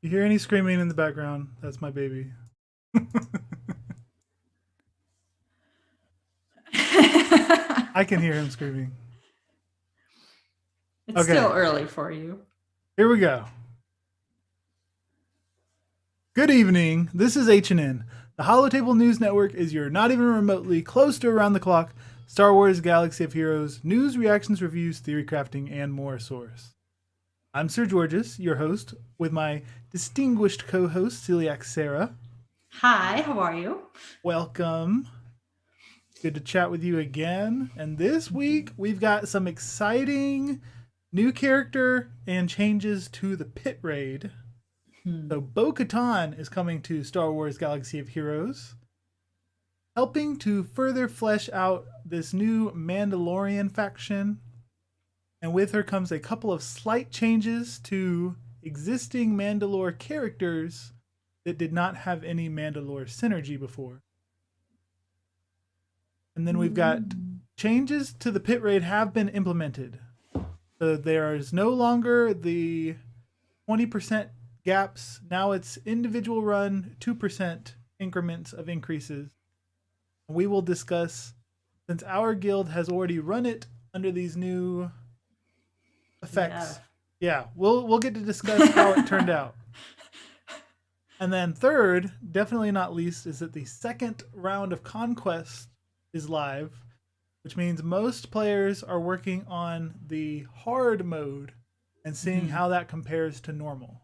You hear any screaming in the background? That's my baby. I can hear him screaming. It's Okay, still early for you. here we go. Good evening. This is HNN. The Holotable News Network is your not even remotely close to around the clock Star Wars Galaxy of Heroes news, reactions, reviews, theory crafting, and more source. I'm Sir Georges, your host, with my distinguished co-host Celiac Sarah. Hi, how are you? Welcome. Good to chat with you again. And this week we've got some exciting new character and changes to the pit raid. So Bo-Katan is coming to Star Wars Galaxy of Heroes, helping to further flesh out this new Mandalorian faction. And with her comes a couple of slight changes to existing Mandalore characters that did not have any Mandalore synergy before. And then we've got changes to the pit raid have been implemented. So there is no longer the 20% gaps. Now it's individual run 2% increments of increases. We will discuss, since our guild has already run it under these new effects. Yeah, we'll get to discuss how it turned out. And then third, definitely not least, is that the second round of Conquest is live, which means most players are working on the hard mode and seeing how that compares to normal.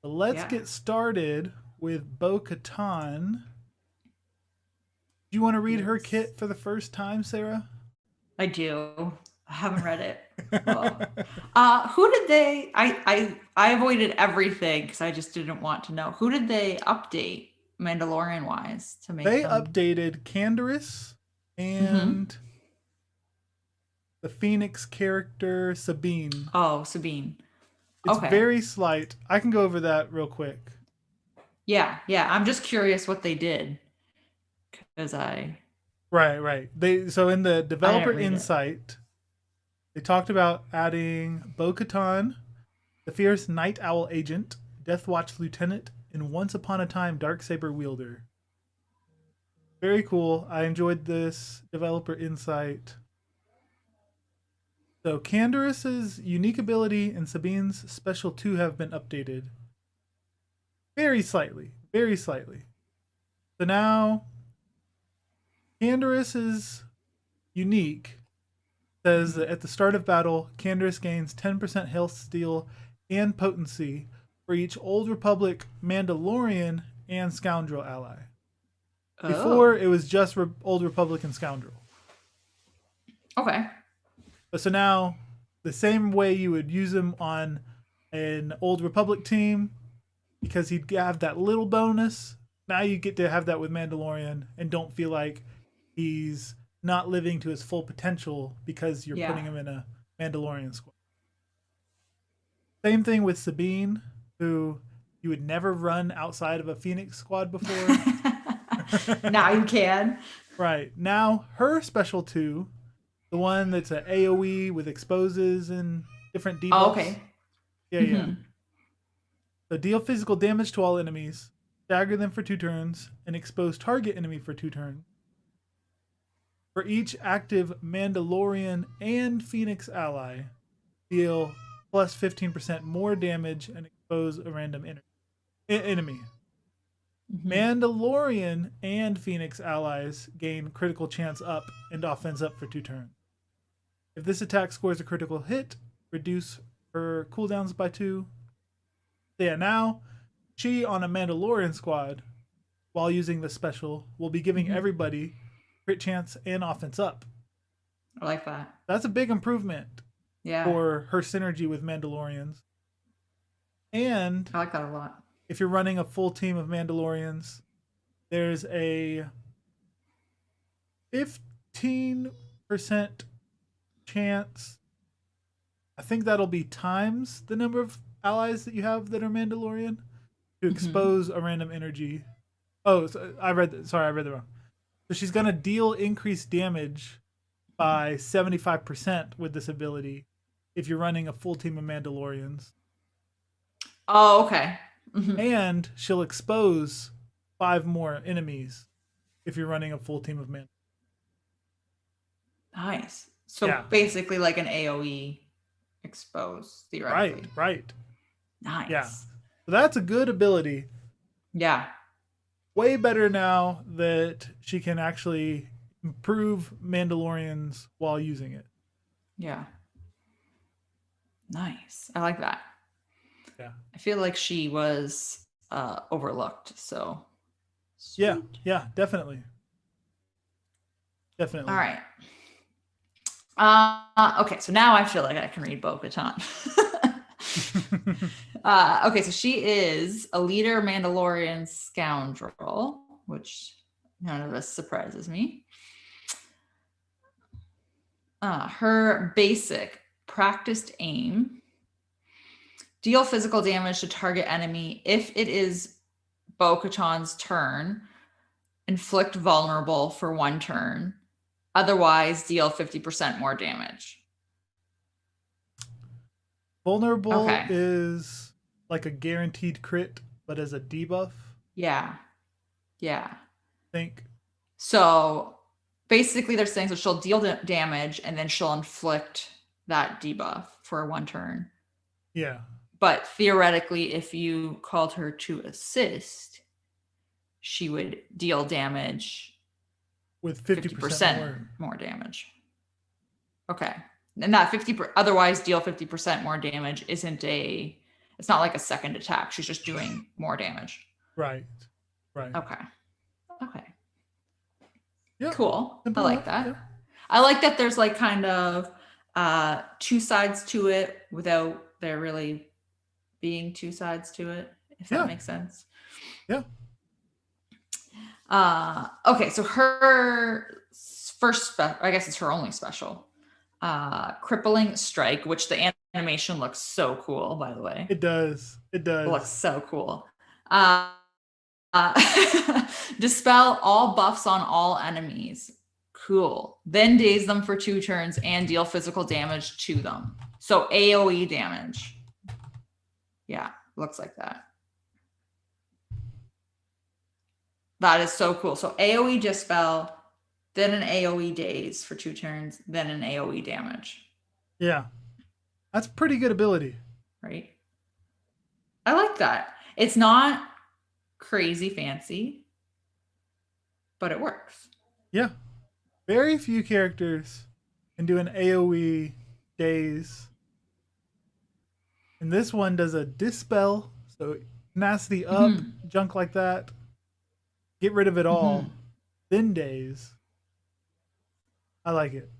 So let's get started with Bo-Katan. Do you want to read her kit for the first time, Sarah? I do. I haven't read it. Who did they? I avoided everything because I just didn't want to know. Who did they update Mandalorian wise to make They them? updated Canderous and the Phoenix character Sabine. Oh, Sabine. It's Okay. very slight. I can go over that real quick. Yeah. I'm just curious what they did because Right. So in the I developer didn't read it. insight, they talked about adding Bo-Katan, the fierce Night Owl agent, Death Watch lieutenant, and once upon a time Darksaber wielder. Very cool. I enjoyed this developer insight. So Canderous's unique ability and Sabine's special 2 have been updated. Very slightly. Very slightly. So now Canderous is unique. Says that at the start of battle, Canderous gains 10% health steal and potency for each Old Republic Mandalorian and Scoundrel ally. Before, it was just Old Republic and Scoundrel. Okay. But so now, the same way you would use him on an Old Republic team, because he'd have that little bonus, now you get to have that with Mandalorian and don't feel like he's not living to his full potential because you're putting him in a Mandalorian squad. Same thing with Sabine, who you would never run outside of a Phoenix squad before. Now you can. Right. Now, her special 2, the one that's an AoE with exposes and different debuffs. Oh, okay. Yeah. So deal physical damage to all enemies, stagger them for 2 turns, and expose target enemy for 2 turns. For each active Mandalorian and Phoenix ally, deal plus 15% more damage and expose a random enemy. Mandalorian and Phoenix allies gain critical chance up and offense up for 2 turns. If this attack scores a critical hit, reduce her cooldowns by 2. Yeah, now she on a Mandalorian squad, while using the special, will be giving everybody crit chance and offense up. I like that. That's a big improvement for her synergy with Mandalorians. And I like that a lot. If you're running a full team of Mandalorians, there's a 15% chance. I think that'll be times the number of allies that you have that are Mandalorian to expose a random energy. Oh, so I read that wrong. So she's gonna deal increased damage by 75% with this ability if you're running a full team of Mandalorians. Oh, okay. Mhm. And she'll expose 5 more enemies if you're running a full team of men. Nice. So Yeah. basically like an AoE expose, Right, theoretically. right. Yeah. Nice. So that's a good ability. Yeah. Way better now that she can actually improve Mandalorians while using it. Yeah. Nice. I like that. Yeah. I feel like she was overlooked. So Yeah. sweet. Yeah. Definitely. All Definitely. right. Okay, so now I feel like I can read Bo-Katan. Okay, so she is a leader Mandalorian scoundrel, which none of this surprises me. Her basic practiced aim: deal physical damage to target enemy if it is Bo-Katan's turn, inflict vulnerable for 1 turn, otherwise deal 50% more damage. Vulnerable Okay. is like a guaranteed crit, but as a debuff, Yeah. Yeah. I think. So basically, they're saying so she'll deal damage and then she'll inflict that debuff for 1 turn. Yeah. But theoretically, if you called her to assist, she would deal damage With 50% more damage. Okay. And that 50 otherwise deal 50% more damage isn't it's not like a second attack. She's just doing more damage. Right. Right. Okay. Okay. Yep. Cool. I Simple like enough. that. Yep. I like that there's like kind of 2 sides to it without there really being 2 sides to it, if that Yeah. makes sense. Yeah. Okay, so her first I guess it's her only special. Crippling strike, which the animation looks so cool, by the way. It does. It It looks does. so cool. Dispel all buffs on all enemies. Cool. Then daze them for 2 turns and deal physical damage to them. So AoE damage. Yeah, looks like that. That is so cool. So AoE dispel, then an AoE daze for 2 turns, then an AoE damage. Yeah. That's pretty good ability. Right? I like that. It's not crazy fancy, but it works. Yeah. Very few characters can do an AoE daze. And this one does a dispel, so tenacity up, junk like that. Get rid of it all, then daze. I like it.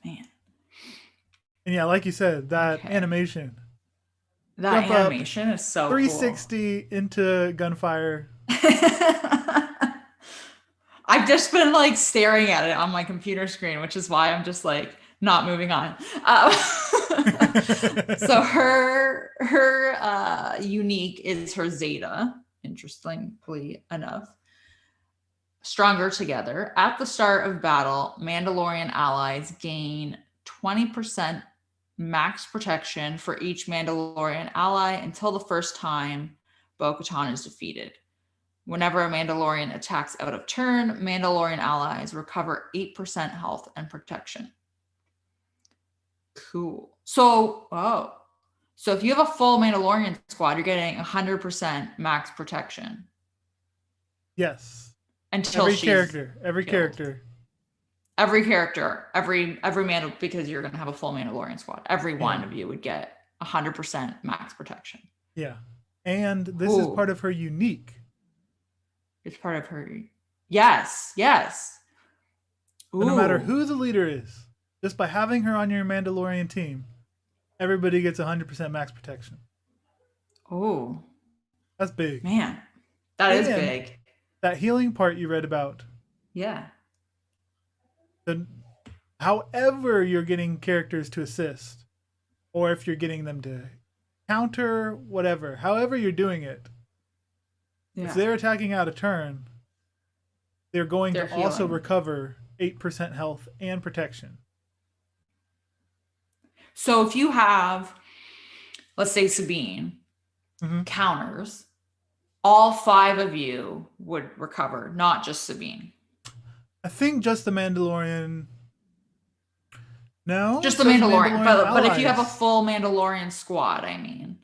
Man. And yeah, like you said, that animation. That Jump animation is so 360 into gunfire. I've just been like staring at it on my computer screen, which is why I'm just like not moving on. So her unique is her Zeta, interestingly enough. Stronger together. At the start of battle, Mandalorian allies gain 20% max protection for each Mandalorian ally until the first time Bo-Katan is defeated. Whenever a Mandalorian attacks out of turn, Mandalorian allies recover 8% health and protection. Cool. So if you have a full Mandalorian squad, you're getting 100% max protection. Yes. Until every she's character, every killed. character. Every character, every Mandal, because you're going to have a full Mandalorian squad. Every one of you would get 100% max protection. Yeah. And this is part of her unique. It's part of her. Yes. Yes. So no matter who the leader is, just by having her on your Mandalorian team, everybody gets 100% max protection. Oh. That's big. Man. That is big. That healing part you read about. Yeah. So however you're getting characters to assist, or if you're getting them to counter, whatever, however you're doing it, if they're attacking out of turn, they're going to also recover 8% health and protection. So if you have let's say Sabine Hmm. counters, all 5 of you would recover, not just Sabine. I think just the Mandalorian. No, it Just the says Mandalorian, Mandalorian but if you have a allies. full Mandalorian squad, I mean,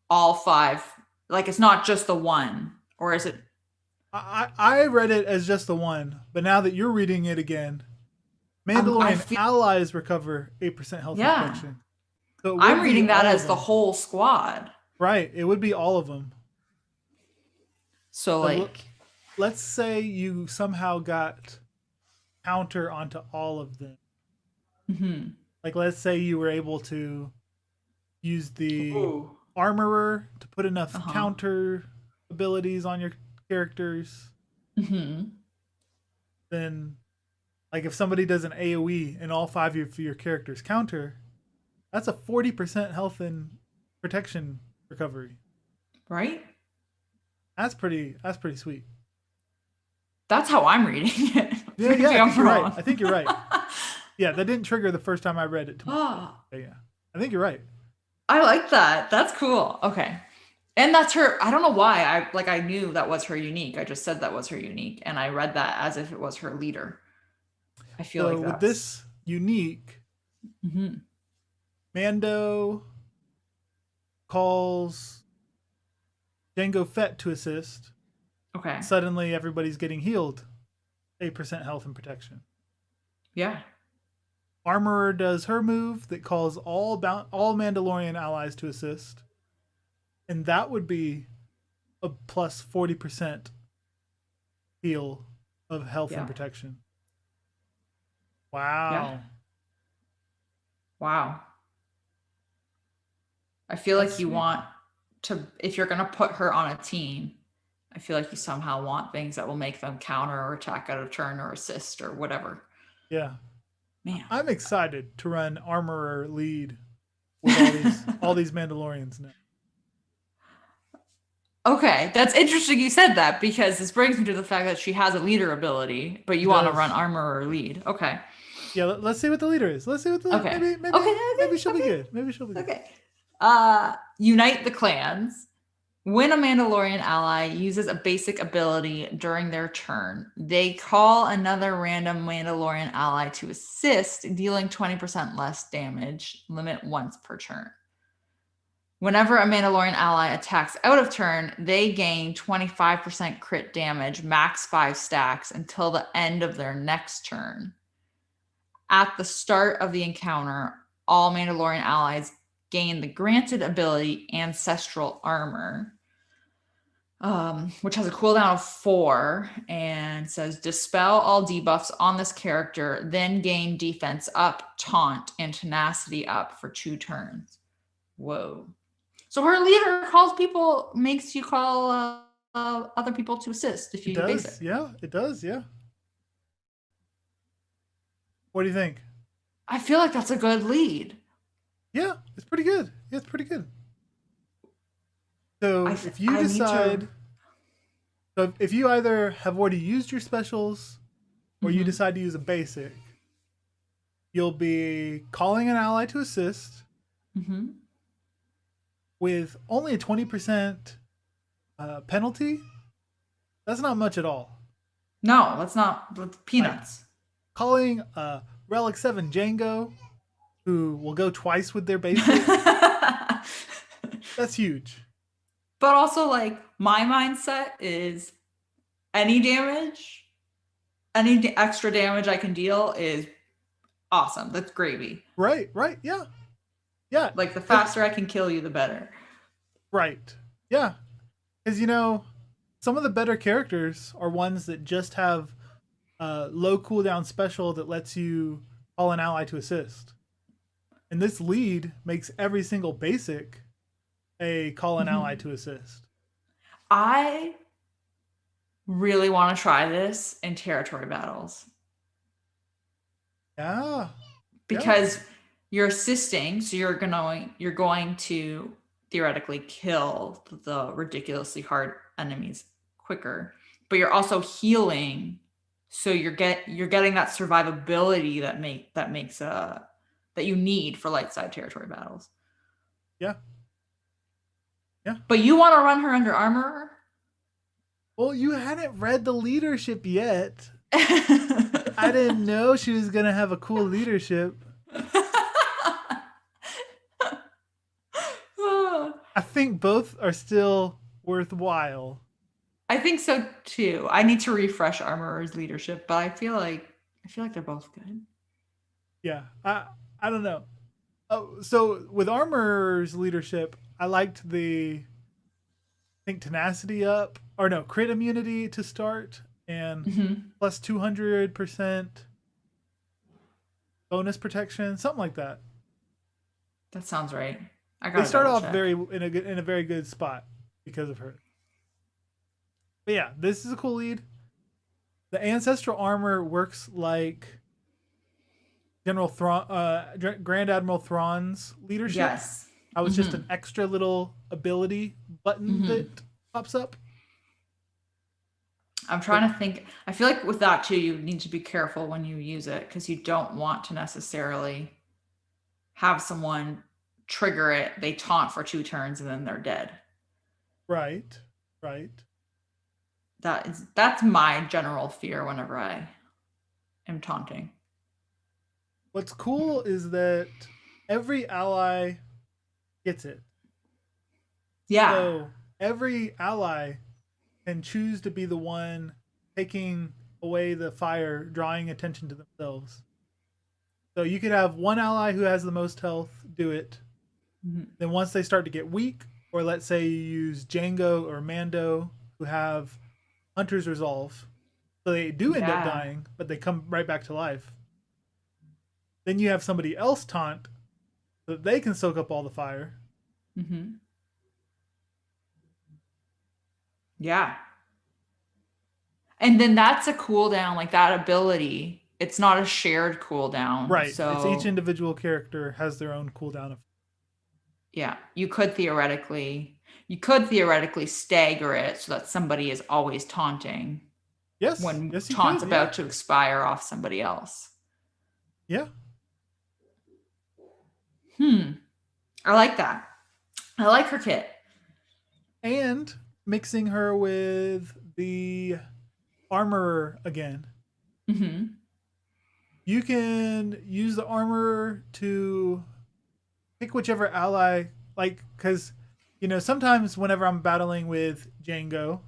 all 5, like it's not just the one, or is it? I read it as just the one, but now that you're reading it again, I Mandalorian feel, allies recover 8% health and yeah, protection. So it I'm would be reading that all of as the them. whole squad. Right. It would be all of them. So So like, let's say you somehow got counter onto all of them. mhm. Like, let's say you were able to use the Ooh. armorer to put enough Uh-huh. counter abilities on your characters. Mhm. Then, like, if somebody does an AoE and all 5 of your characters counter, that's a 40% health and protection recovery. Right? That's pretty sweet. That's how I'm reading it. Yeah, yeah, Maybe I think I'm you're right. wrong. I think you're right. Yeah, that didn't trigger the first time I read it to my head. Oh, But yeah. I think you're right. I like that. That's cool. Okay. And that's her. I don't know why. I knew that was her unique. I just said that was her unique. And I read that as if it was her leader. I feel So like with that's this unique, mhm. Mando calls Jango Fett to assist. Okay. Suddenly everybody's getting healed. 8% health and protection. Yeah. Armorer does her move that calls all Mandalorian allies to assist. And that would be a plus 40% heal of health and Yeah. protection. Yeah. Wow. Wow. I feel That's like you sweet. want to, if you're going to put her on a team, I feel like you somehow want things that will make them counter or attack out of turn or assist or whatever. Yeah. Man. I'm excited to run armorer lead with all these Mandalorians now. Okay, that's interesting you said that because this brings me to the fact that she has a leader ability, but She you want to run does. armor or lead. Okay. Yeah, let's see what the leader is. Let's see what the Okay. maybe Okay. maybe maybe Okay. she'll be Okay. good. Maybe she'll be good. Okay. Unite the clans. When a Mandalorian ally uses a basic ability during their turn, they call another random Mandalorian ally to assist, dealing 20% less damage, limit once per turn. Whenever a Mandalorian ally attacks out of turn, they gain 25% crit damage, max 5 stacks, until the end of their next turn. At the start of the encounter, all Mandalorian allies gain the granted ability Ancestral Armor, which has a cooldown of 4 and says dispel all debuffs on this character, then gain defense up, taunt, and tenacity up for 2 turns. Whoa. So her leader calls people, makes you call other people to assist if It you use does. basic. Yeah, it does. Yeah. What do you think? I feel like that's a good lead. Yeah, it's pretty good. Yeah, it's pretty good. So if you I need to. decide, so if you either have already used your specials or you Mm-hmm, decide to use a basic, you'll be calling an ally to assist mm-hmm. with only a 20% penalty. That's not much at all. No, that's Like peanuts. calling Relic 7 Django, who will go twice with their basic, But that's huge. also, like, my mindset is any damage, any extra damage I can deal is awesome. That's gravy. Right, right, yeah, yeah. Like, the faster I can kill you, the better. Right, yeah. Because, some of the better characters are ones that just have a low cooldown special that lets you call an ally to assist. And this lead makes every single basic a call an ally Mm-hmm. to assist. I really want to try this in territory battles Yeah, yeah, because you're assisting, so you're going to theoretically kill the ridiculously hard enemies quicker, but you're also healing, so you're getting that survivability that makes that you need for light side territory battles. yeah. Yeah. But you want to run her under armor? Well, you hadn't read the leadership yet. I didn't know she was gonna have a cool leadership. I think both are still worthwhile. I think so too. I need to refresh Armorer's leadership, but I feel like they're both good. Yeah, I don't know. Oh, so with Armor's leadership, I liked the I think tenacity up or no crit immunity to start and Hmm. plus 200% bonus protection, something like that. That sounds right. I They gotta start double off check. very in a very good spot because of her. But yeah, this is a cool lead. The ancestral armor works like Grand Admiral Thrawn's leadership. Yes. I was just Hmm. an extra little ability button Hmm. that pops up. I'm But trying to think. I feel like with that too, you need to be careful when you use it because you don't want to necessarily have someone trigger it, they taunt for 2 turns, and then they're dead. right, right. That's my general fear whenever I am taunting. What's cool is that every ally gets it. Yeah. So every ally can choose to be the one taking away the fire, drawing attention to themselves. So you could have one ally who has the most health do it. Mhm. Then once they start to get weak, or let's say you use Django or Mando who have Hunter's Resolve, so they do end up Yeah. dying, but they come right back to life. Then you have somebody else taunt so that they can soak up all the fire. Hmm. Yeah. And then that's a cooldown, like that ability. It's not a shared cooldown. Right. It's each So, individual character has their own cooldown of yeah, you could theoretically stagger it so that somebody is always taunting Yes, when yes you taunt's could, yeah. about to expire off somebody else. Yeah. Hmm. I like that. I like her kit. And mixing her with the armorer again. Hmm. You can use the armorer to pick whichever ally, like, because, sometimes whenever I'm battling with Django,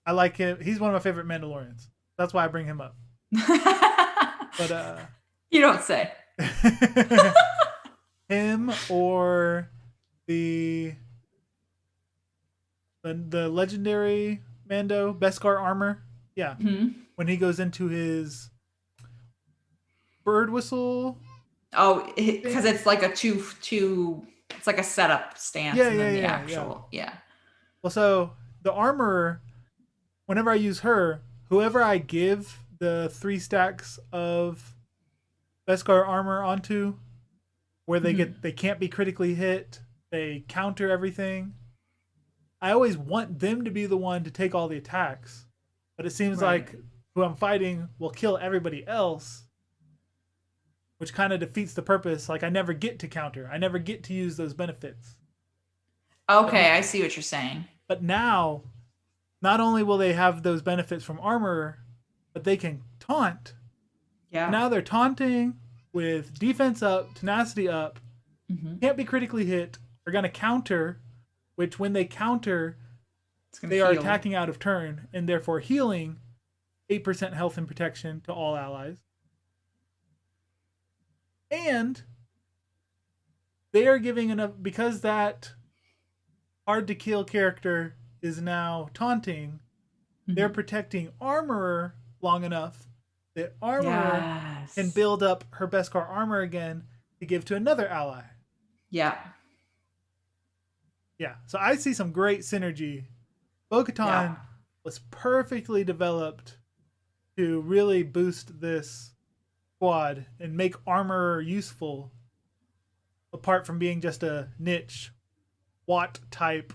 I like him. He's one of my favorite Mandalorians. That's why I bring him up. But, You don't say. him or the the legendary Mando Beskar armor. Yeah, Hmm. when he goes into his bird whistle Oh, because stance. it's like a two. It's like a setup stance, Yeah, and yeah, then the yeah, yeah. actual. Yeah. Well, so the armor, whenever I use her, whoever I give the 3 stacks of Beskar armor onto, where Hmm. they can't be critically hit, they counter everything. I always want them to be the one to take all the attacks, but it seems Right. like who I'm fighting will kill everybody else, which kind of defeats the purpose. Like I never get to counter, I never get to use those benefits. But Okay, I see what you're saying. but now, not only will they have those benefits from armor, but they can taunt. Yeah. Now they're taunting with defense up, tenacity up, Hmm. can't be critically hit. They're gonna counter, which when they counter, It's gonna they are heal. attacking out of turn and therefore healing 8% health and protection to all allies. And they are giving enough because that hard to kill character is now taunting. They're Hmm. protecting armorer long enough that armorer can Yes. build up her Beskar armor again to give to another ally. Yeah. Yeah, so I see some great synergy. Bo Yeah. Katan was perfectly developed to really boost this squad and make armor useful apart from being just a niche Watt type.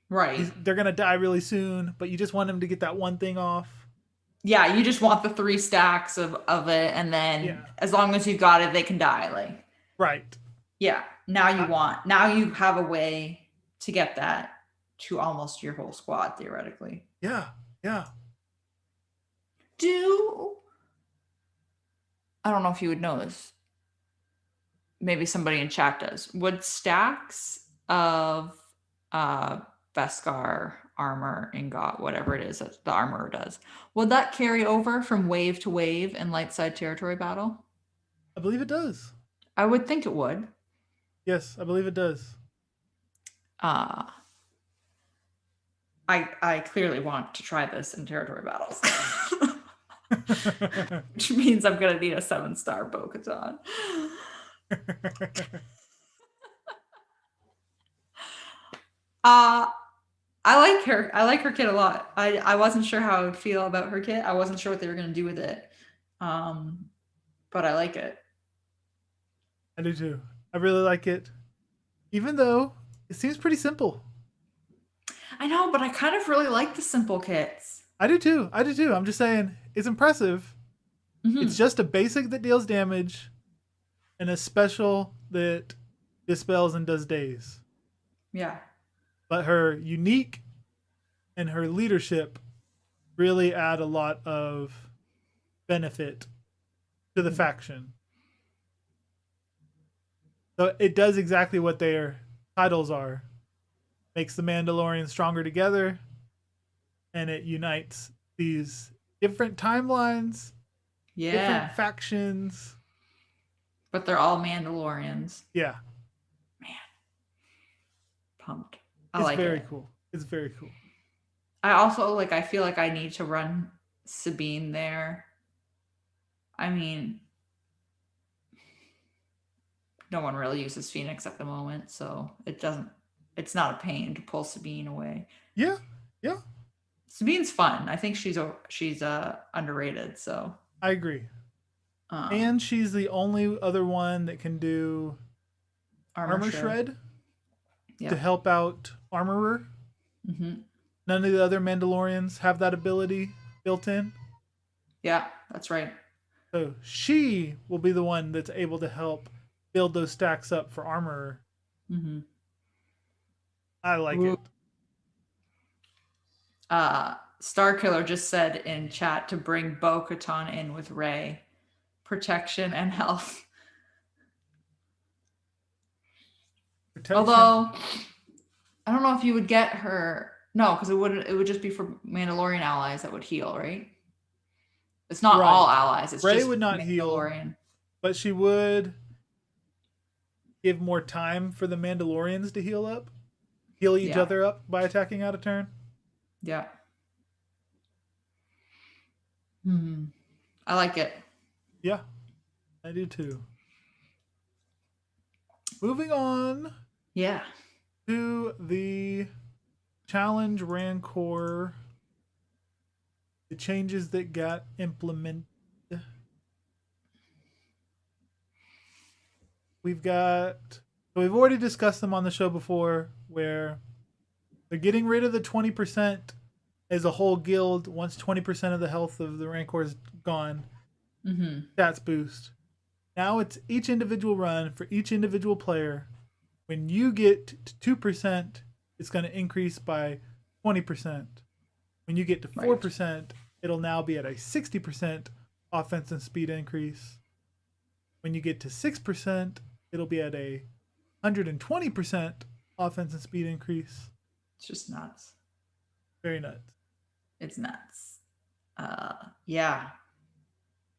Right. They're gonna die really soon, but you just want them to get that one thing off. Yeah, you just want the 3 stacks of it, and then Yeah, as long as you got it, they can die. Like, right. yeah. Now I, you have a way to get that. to almost your whole squad theoretically. Yeah, yeah. Do I don't know if you would know this. Maybe somebody in chat does. Would stacks of uh Beskar armor, ingot, whatever it is that the armorer does, would that carry over from wave to wave in light side territory battle? I believe it does. I would think it would. Yes, I believe it does. Uh I clearly want to try this in territory battles. Which means I'm gonna need a 7-star Bo-Katan. Uh I like her. I like her kit a lot. I wasn't sure how I would feel about her kit. I wasn't sure what they were gonna do with it. But I like it. I do too. I really like it. Even though it seems pretty simple. I know, but I kind of really like the simple kits. I do too. I do too. I'm just saying it's impressive. It's just a basic that deals damage and a special that dispels and does days. Yeah. But her unique and her leadership really add a lot of benefit to the faction. So it does exactly what their titles are. Makes the Mandalorians stronger together, and it unites these different timelines, different Yeah. factions. But they're all Mandalorians. Yeah. Man. Pumped. I It's like very it. cool. It's very cool. I also I feel like I need to run Sabine there. I mean, no one really uses Phoenix at the moment, so it's not a pain to pull Sabine away. Yeah. Yeah. Sabine's fun. I think she's underrated, so I agree. And she's the only other one that can do armor shred to help out armorer. Mm-hmm. None of the other Mandalorians have that ability built in. Yeah, that's right. So she will be the one that's able to help build those stacks up for armorer. Mm-hmm. I like it. Starkiller just said in chat to bring Bo-Katan in with Rey. Protection and health. Protection. Although I don't know if you would get her. No, because it would just be for Mandalorian allies that would heal, right? It's not all allies. It's Rey just would not Mandalorian. heal, but she would give more time for the Mandalorians to heal up, heal each other up by attacking out of turn. Yeah. I like it. Yeah, I do too. Moving on. Yeah. To the challenge Rancor, the changes that got implemented. We've already discussed them on the show before, where they're getting rid of the 20% as a whole guild once 20% of the health of the Rancor is gone. Stats boost. Now it's each individual run for each individual player. When you get to 2%, it's going to increase by 20%. When you get to 4%, it'll now be at a 60% offense and speed increase. When you get to 6%, it'll be at a 120% offense and speed increase. It's just nuts. Very nuts. It's nuts. Yeah.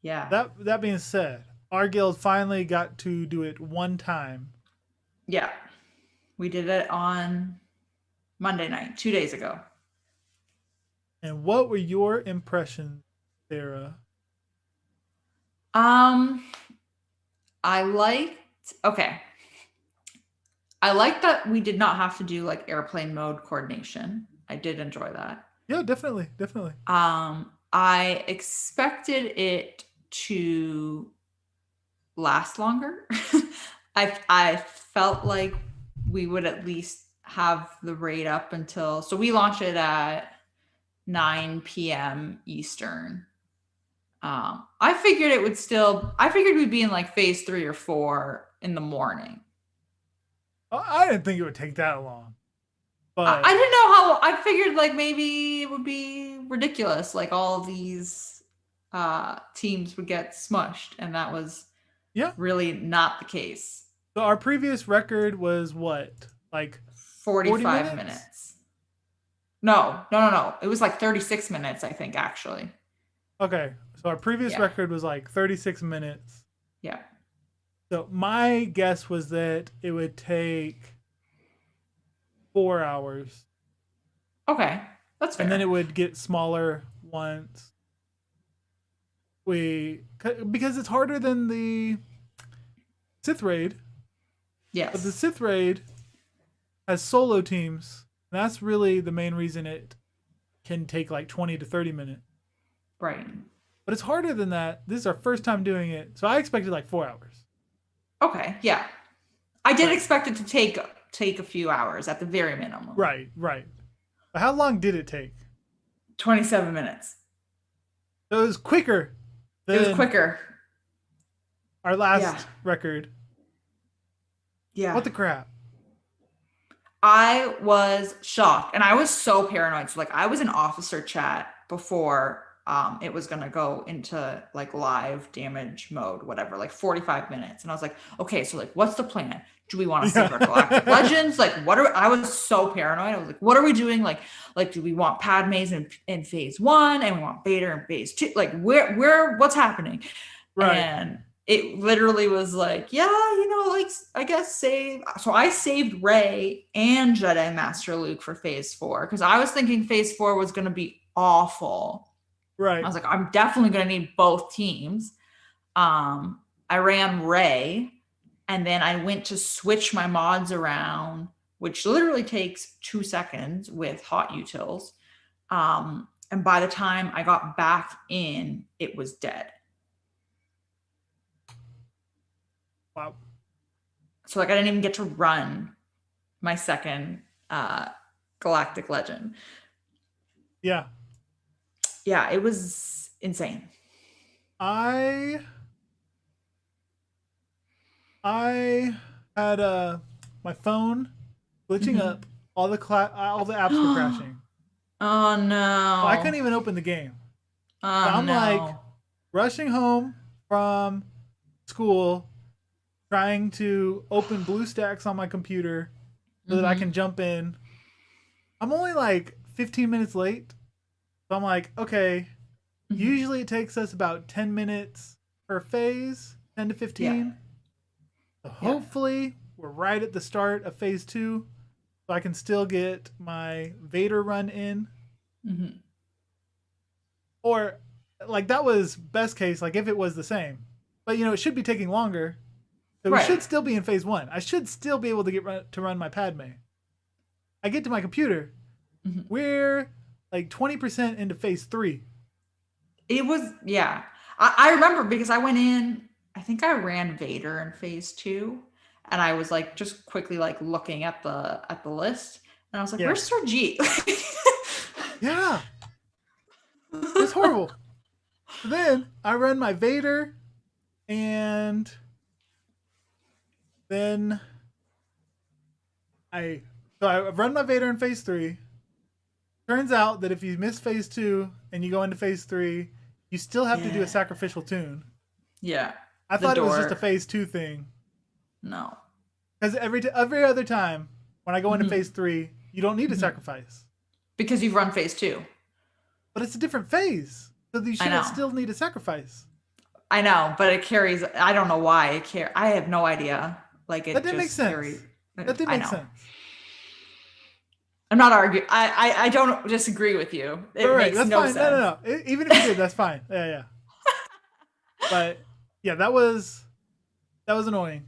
That being said, our guild finally got to do it one time. Yeah. We did it on Monday night, 2 days ago. And what were your impressions, Sarah? I liked that we did not have to do like airplane mode coordination. I did enjoy that. Yeah, definitely. I expected it to last longer. I felt like we would at least have the raid up until, so we launched it at 9 p.m. Eastern. I figured we'd be in like phase 3 or 4 in the morning. I didn't think it would take that long. But I didn't know how. I figured like maybe it would be ridiculous, like all of these teams would get smushed, and that was yeah, really not the case. so our previous record was what, like 40 45 minutes? minutes. No, no, no, no. It was like 36 minutes, I think, actually. Okay, so our previous Yeah. record was like 36 minutes. Yeah. So my guess was that it would take 4 hours, Okay. That's and then it fair. would get smaller once because it's harder than the Sith raid. But the Yes. Sith raid has solo teams. And that's really the main reason it can take like 20 to 30 minutes. Right. But it's harder than that. This is our first time doing it, so I expected like 4 hours. Okay. Yeah. I did But expect it to take a few hours at the very minimum. right, right. But how long did it take? 27 minutes. So it was quicker It was than quicker. our Yeah. last record. Yeah. What the crap? I was shocked and I was so paranoid. So like I was in officer chat before it was gonna go into like live damage mode, whatever, like 45 minutes. And I was like, okay, so like what's the plan? Do we want to save our galactic legends? Like I was so paranoid. I was like, what are we doing? Like do we want Padme's in phase one and we want Vader in phase two? Like where what's happening? Right. And it literally was like, yeah, like I guess save. So I saved Rey and Jedi Master Luke for phase 4 because I was thinking phase 4 was going to be awful. Right. I was like, I'm definitely going to need both teams. I ran Rey and then I went to switch my mods around, which literally takes 2 seconds with hot utils. And by the time I got back in, it was dead. Wow. So like I didn't even get to run my second galactic legend. Yeah. Yeah, it was insane. I had my phone glitching up. All the apps were crashing. Oh no. So I couldn't even open the game. Oh So I'm no. like rushing home from school, trying to open BlueStacks on my computer so that I can jump in. I'm only like 15 minutes late. So I'm like, okay, usually it takes us about 10 minutes per phase, 10 to 15. Yeah. So hopefully we're right at the start of phase 2 so I can still get my Vader run in. Or like that was best case, like if it was the same. But it should be taking longer. So we should still be in phase 1. I should still be able to run my Padme. I get to my computer. We're like 20% into phase 3. It was, yeah. I remember because I went in, I think I ran Vader in phase 2. And I was like just quickly like looking at the list. And I was like, where's Sergeet? Yeah. It's horrible. So then I run my Vader and then I run my Vader in phase 3. Turns out that if you miss phase 2 and you go into phase 3, you still have to do a sacrificial tune. Yeah. I thought it was just a phase 2 thing. No. Because every other time when I go into phase 3, you don't need a sacrifice. Because you've run phase 2. But it's a different phase. So you should still need a sacrifice. I know, but it carries. I don't know why it carries. I have no idea. Like it that didn't just make sense. carries. That didn't make sense. I'm not arguing. I don't disagree with you. It makes that's no fine. sense. No. Even if you did, that's fine. Yeah. But yeah, that was annoying.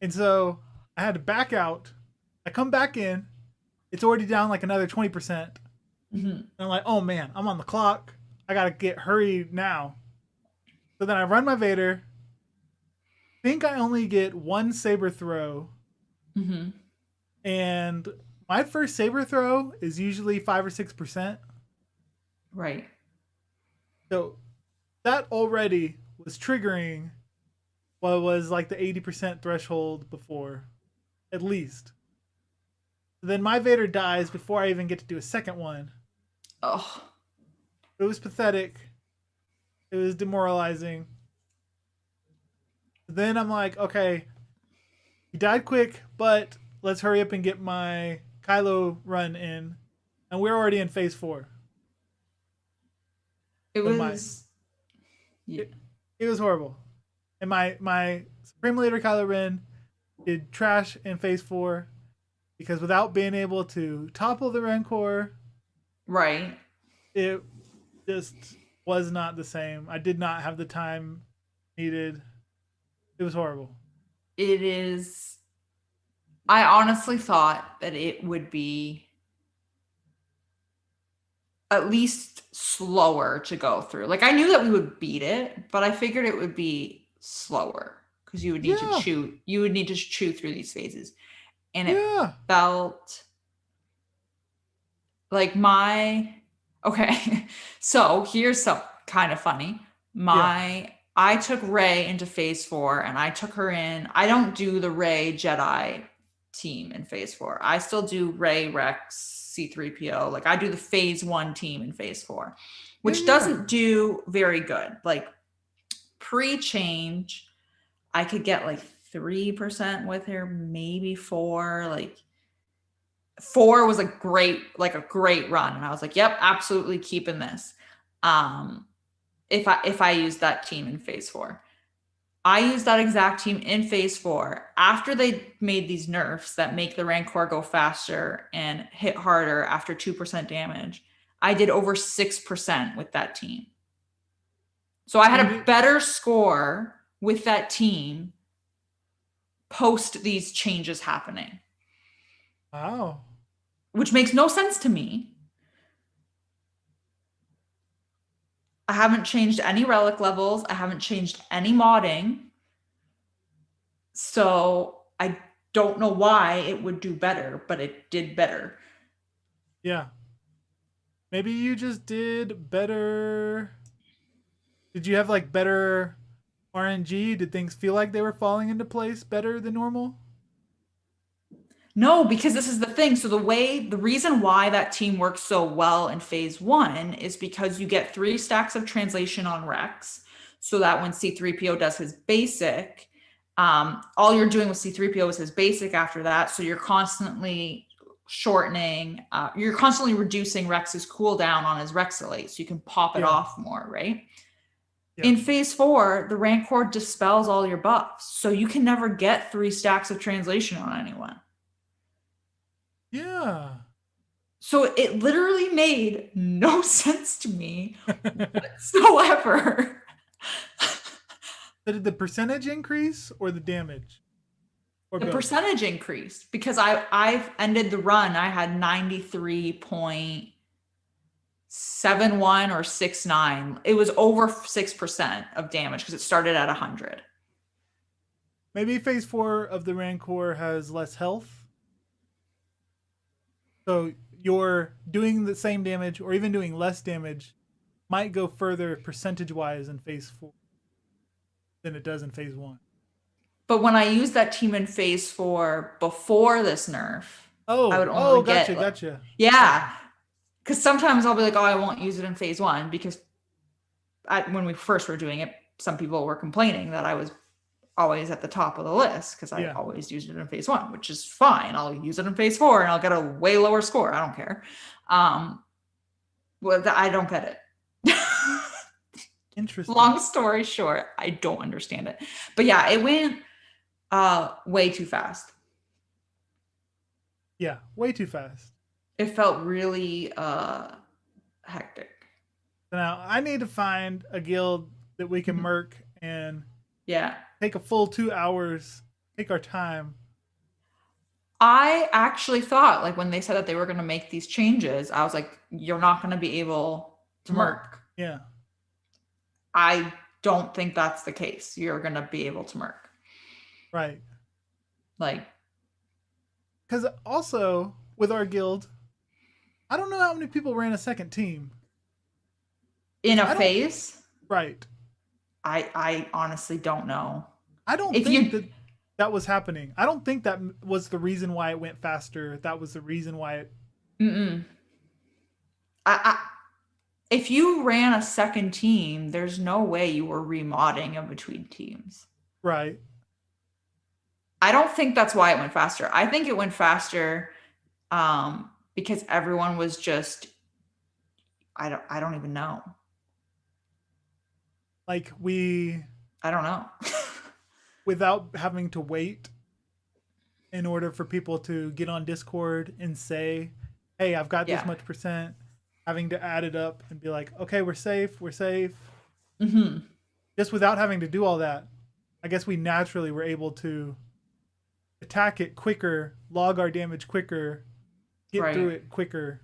And so I had to back out. I come back in. It's already down like another 20%. And I'm like, oh man, I'm on the clock. I gotta get hurried now. So then I run my Vader. Think I only get one saber throw. And my first saber throw is usually 5 or 6%. Right. So that already was triggering what was like the 80% threshold before, at least. Then my Vader dies before I even get to do a second one. Oh, It was pathetic. It was demoralizing. Then I'm like, okay, he died quick, but let's hurry up and get my Kylo run in. And we're already in phase 4. it So my was. Yeah. it, it was horrible. And my Supreme Leader Kylo Ren did trash in phase 4 because without being able to topple the Rancor, Right. it just was not the same. I did not have the time needed. It was horrible. It is. I honestly thought that it would be at least slower to go through. Like I knew that we would beat it, but I figured it would be slower because Yeah, you would need to chew through these phases. And it yeah, felt like my okay. So here's some kind of funny. yeah. My I took Ray into phase 4 and I took her in. I don't do the Ray Jedi team in phase 4. I still do Ray Rex C3PO. Like I do the phase 1 team in phase 4, Yeah, which yeah. doesn't do very good. Like pre-change, I could get like 3% with her, maybe 4. Like 4 was a great run. And I was like, yep, absolutely keeping this. Um, if I use that team in phase 4. I used that exact team in phase 4 after they made these nerfs that make the Rancor go faster and hit harder after 2% damage. I did over 6% with that team. So I So had you a did. better score with that team post these changes happening, Wow. which makes no sense to me. I haven't changed any relic levels. I haven't changed any modding. So I don't know why it would do better, but it did better. Yeah. Maybe you just did better. Did you have like better RNG? Did things feel like they were falling into place better than normal? No, because this is the thing. So the reason why that team works so well in phase 1 is because you get 3 stacks of translation on Rex, so that when C3PO does his basic, all you're doing with C3PO is his basic after that. So you're constantly you're constantly reducing Rex's cooldown on his Rexalate, so you can pop it Yeah. off more, right? Yeah. In phase 4, the Rancor dispels all your buffs, so you can never get 3 stacks of translation on anyone. Yeah. So it literally made no sense to me whatsoever. So did the percentage increase or the damage? Or The both? percentage increased because I've ended the run. I had 93.71 or 69. It was over 6% of damage because it started at 100. Maybe phase 4 of the Rancor has less health. So you're doing the same damage or even doing less damage might go further percentage wise in phase 4 than it does in phase 1. But when I used that team in phase 4 before this nerf, I would only Oh, get gotcha, like, gotcha, yeah. gotcha. Because sometimes I'll be like, oh, I won't use it in phase 1 because when we first were doing it, some people were complaining that I was always at the top of the list because I Yeah, always used it in phase 1, which is fine. I'll use it in phase 4 and I'll get a way lower score. I don't care. Well, I don't get it. interesting. Long story short, I don't understand it. But yeah, it went way too fast. Yeah, way too fast. It felt really hectic. So now I need to find a guild that we can Mhm. merc and Yeah. take a full 2 hours, take our time. I actually thought, like, when they said that they were going to make these changes, I was like, you're not going to be able to Merc. merc. Yeah, I don't think that's the case. You're going to be able to merc. right. Like, Because also with our guild, I don't know how many people ran a second team. in Because a I don't. phase, Right. I honestly don't know. I don't If think you that. that was happening. I don't think that was the reason why it went faster. That was the reason why it. Mm-mm. I, if you ran a second team, there's no way you were remodding in between teams. Right. I don't think that's why it went faster. I think it went faster because everyone was just I don't even know. Like we, I don't know. without having to wait in order for people to get on Discord and say, "Hey, I've got this Yeah. much percent," having to add it up and be like, "Okay, we're safe. We're safe." Mm-hmm. Just without having to do all that, I guess we naturally were able to attack it quicker, log our damage quicker, get through Right. it quicker.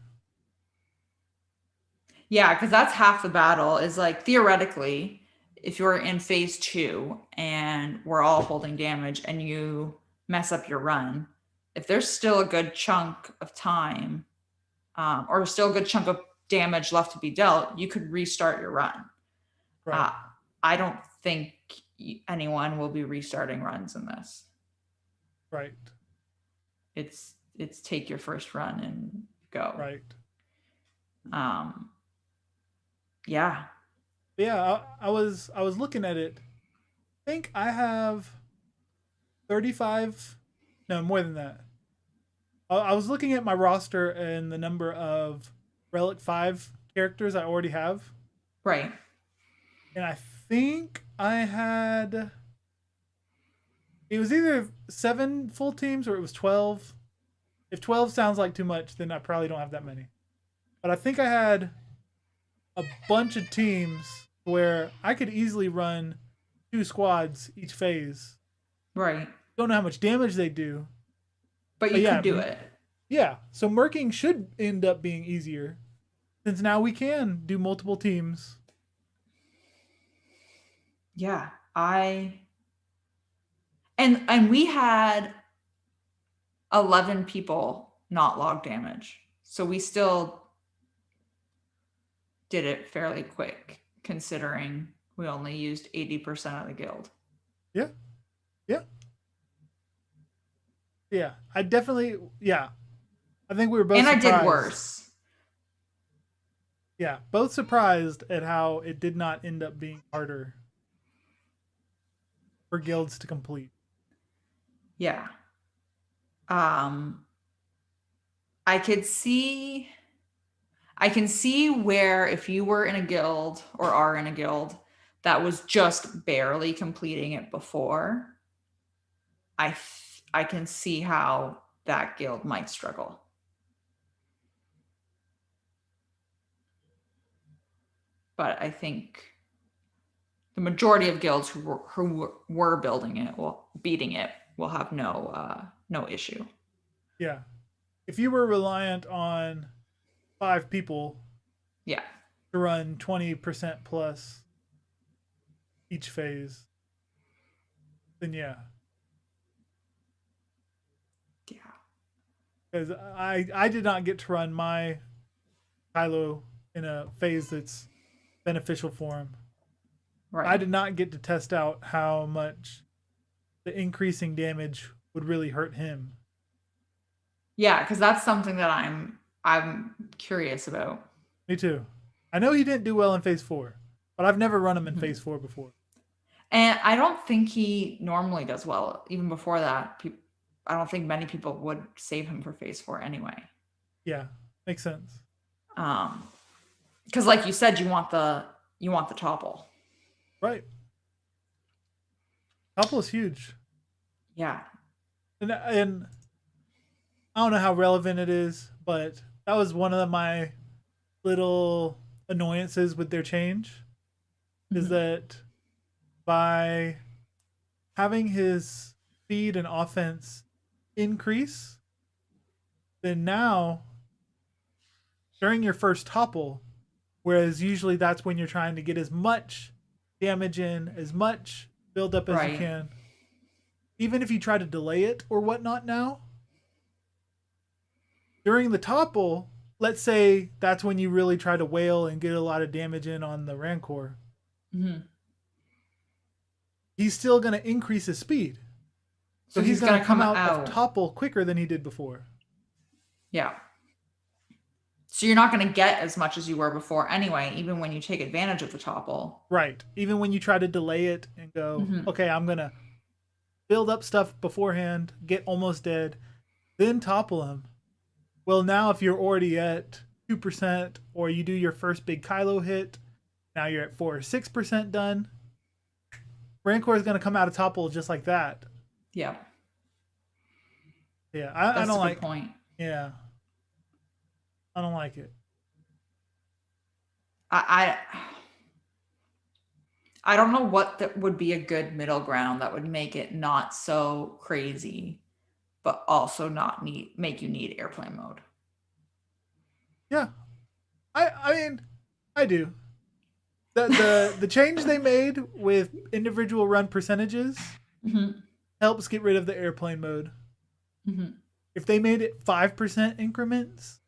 Yeah, because that's half the battle is like theoretically, if you're in phase 2 and we're all holding damage and you mess up your run, if there's still a good chunk of time or still a good chunk of damage left to be dealt, you could restart your run. Right. Uh, I don't think anyone will be restarting runs in this. Right. It's take your first run and go. Right. Um, yeah. Yeah, I was looking at it. I think I have 35, no, more than that. I was looking at my roster and the number of Relic 5 characters I already have. Right. And I think I had, it was either 7 full teams or it was 12. If 12 sounds like too much, then I probably don't have that many. But I think I had a bunch of teams where I could easily run 2 squads each phase. Right. Don't know how much damage they do. But you could do it. Yeah. So murking should end up being easier since now we can do multiple teams. Yeah. And we had 11 people not log damage. So we still did it fairly quick considering we only used 80% of the guild. Yeah. Yeah. Yeah. I definitely, yeah. I think we were both and surprised. I did worse. Yeah. Both surprised at how it did not end up being harder for guilds to complete. Yeah. I can see where if you were in a guild or are in a guild that was just barely completing it before, I can see how that guild might struggle. But I think the majority of guilds who were building it, beating it, will have no issue. Yeah. If you were reliant on 5 people, yeah, to run 20% plus each phase, then yeah. Yeah. Because I did not get to run my Kylo in a phase that's beneficial for him. Right. I did not get to test out how much the increasing damage would really hurt him. Yeah, because that's something that I'm curious about. Me too. I know he didn't do well in phase 4, but I've never run him in phase 4 before. And I don't think he normally does well. Even before that, I don't think many people would save him for phase 4 anyway. Yeah, makes sense. Because like you said, you want the topple. Right. Topple is huge. Yeah. And I don't know how relevant it is, but that was one of my little annoyances with their change. Is that by having his speed and offense increase, then now during your first topple, whereas usually that's when you're trying to get as much damage in, as much build up as you can, even if you try to delay it or whatnot now, during the topple, let's say that's when you really try to wail and get a lot of damage in on the Rancor. He's still going to increase his speed. So So he's he's going gonna to come come out of out. topple quicker than he did before. Yeah. So you're not going to get as much as you were before anyway, even when you take advantage of the topple. Right. Even when you try to delay it and go, okay, I'm going to build up stuff beforehand, get almost dead, then topple him. Well, now if you're already at 2% or you do your first big Kylo hit, now you're at 4 or 6% done. Rancor is going to come out of topple just like that. Yeah. Yeah, I That's don't a good like. point. Yeah, I don't like it. I I don't know what that would be a good middle ground that would make it not so crazy, but also not make you need airplane mode. Yeah, I mean, I do. The change they made with individual run percentages helps get rid of the airplane mode. If they made it 5% increments,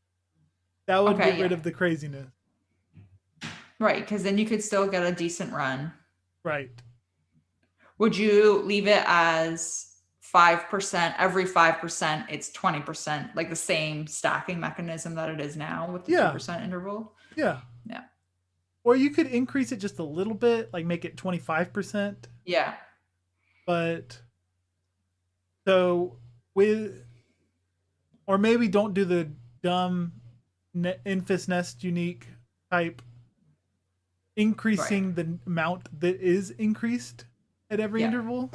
that would get Okay, rid yeah. of the craziness. Right, because then you could still get a decent run. Right. Would you leave it as 5%? Every 5%, it's 20%, like the same stacking mechanism that it is now with the Yeah. 2% interval? Yeah. Yeah. Or you could increase it just a little bit, like make it 25%. Yeah. But so with, or maybe don't do the dumb Infus Nest unique type, increasing the amount that is increased at every interval.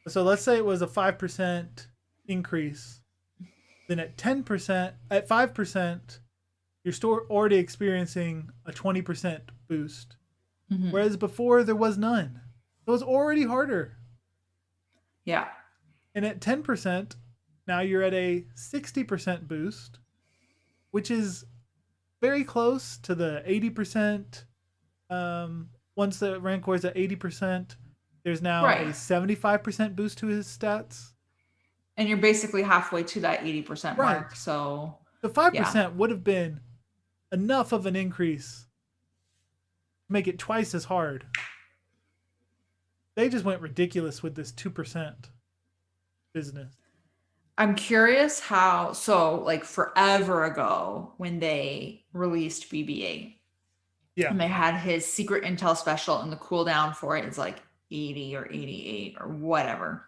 So let's say it was a 5% increase. Then at 10%, at 5%, you're already experiencing a 20% boost. Whereas before there was none. So it was already harder. Yeah. And at 10%, now you're at a 60% boost, which is very close to the 80%. Once the Rancor is at 80%, there's now a 75% boost to his stats. And you're basically halfway to that 80% mark. So the 5% would have been enough of an increase to make it twice as hard. They just went ridiculous with this 2% business. I'm curious how, so like forever ago when they released BB-8, and they had his secret intel special, and the cooldown for it is like 80 or 88 or whatever.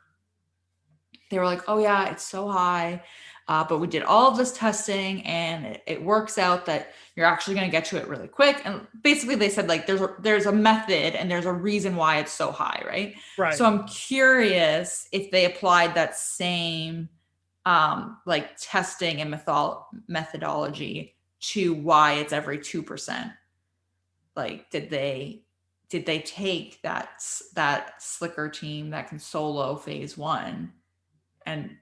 They were like, oh yeah, it's so high. But we did all of this testing and it works out that you're actually going to get to it really quick. And basically they said like there's a method and there's a reason why it's so high, right? Right. So I'm curious if they applied that same like testing and methodology to why it's every 2%. Like did they take that slicker team that can solo phase 1 and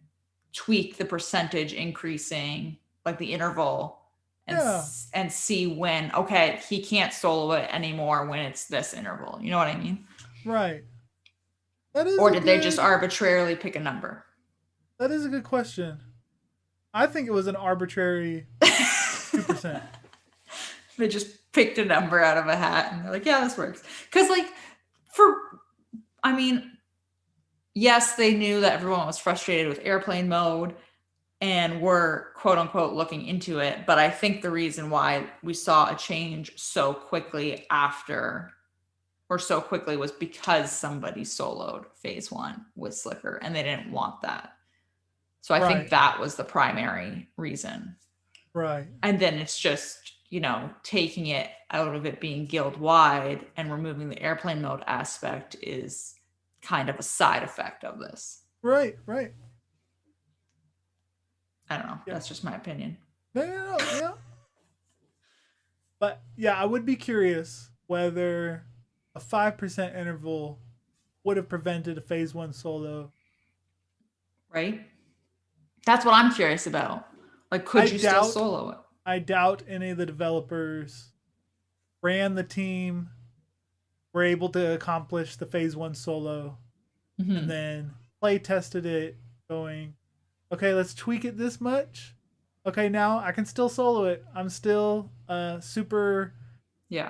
tweak the percentage increasing, like the interval, and see when, okay, he can't solo it anymore when it's this interval. You know what I mean? Right. That is. Or did they just arbitrarily pick a number? That is a good question. I think it was an arbitrary 2%. They just picked a number out of a hat and they're like, yeah, this works. Because like yes, they knew that everyone was frustrated with airplane mode and were quote unquote looking into it. But I think the reason why we saw a change so quickly was because somebody soloed phase 1 with Slicker and they didn't want that. So I think that was the primary reason. Right. And then it's just, taking it out of it being guild wide and removing the airplane mode aspect is kind of a side effect of this. Right. I don't know. Yeah. That's just my opinion. No. Yeah. But yeah, I would be curious whether a 5% interval would have prevented a phase 1 solo. Right? That's what I'm curious about. Like, could you still solo it? I doubt any of the developers ran the team, were able to accomplish the phase 1 solo, and then play tested it, going, okay, let's tweak it this much. Okay, now I can still solo it. I'm still a super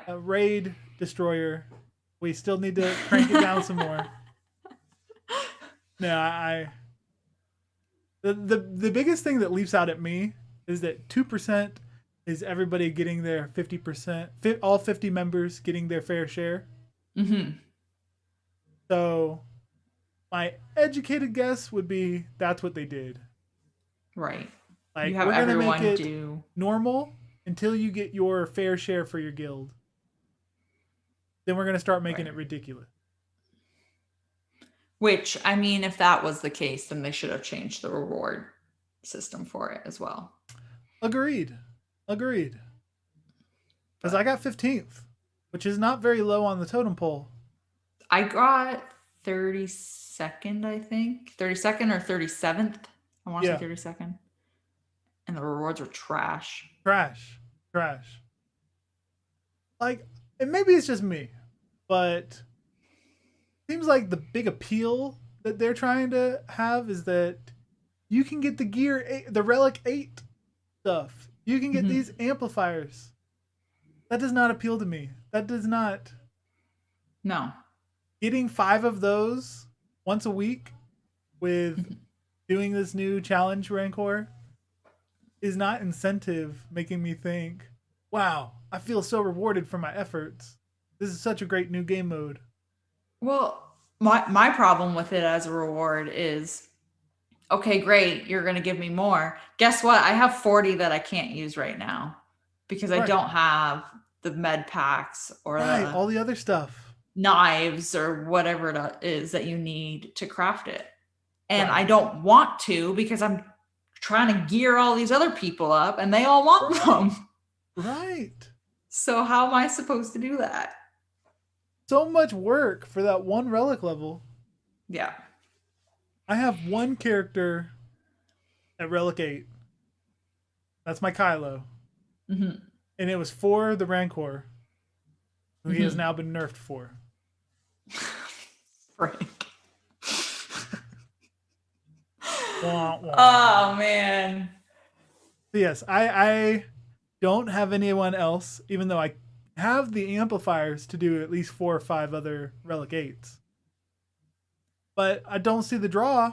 raid destroyer. We still need to crank it down some more. No, the biggest thing that leaps out at me is that 2% is everybody getting their 50%, all 50 members getting their fair share. Mm-hmm. So my educated guess would be that's what they did. Right. You Like, have we're going to make everyone it do. normal until you get your fair share for your guild. Then we're going to start making Right. it ridiculous. Which, I mean, if that was the case, then they should have changed the reward system for it as well. Agreed. Because But I got 15th, which is not very low on the totem pole. I got 32nd, I think. 32nd or 37th. I want to Yeah. say 32nd. And the rewards were trash. Trash. Like, and maybe it's just me, but seems like the big appeal that they're trying to have is that you can get the the Relic 8 stuff. You can get these amplifiers. That does not appeal to me. That does not. No. Getting 5 of those once a week with doing this new challenge Rancor is not incentive making me think, wow, I feel so rewarded for my efforts. This is such a great new game mode. Well, my problem with it as a reward is, okay, great, you're going to give me more. Guess what? I have 40 that I can't use right now because I don't have the med packs or all the other stuff. Knives or whatever it is that you need to craft it. And I don't want to because I'm trying to gear all these other people up and they all want them. Right. So how am I supposed to do that? So much work for that one relic level. Yeah. I have one character at Relic 8. That's my Kylo. Mm-hmm. And it was for the Rancor, who he has now been nerfed for. Frank. Wah, wah. Oh, man. So yes, I don't have anyone else, even though I have the amplifiers to do at least 4 or 5 other Relic 8s. But I don't see the draw.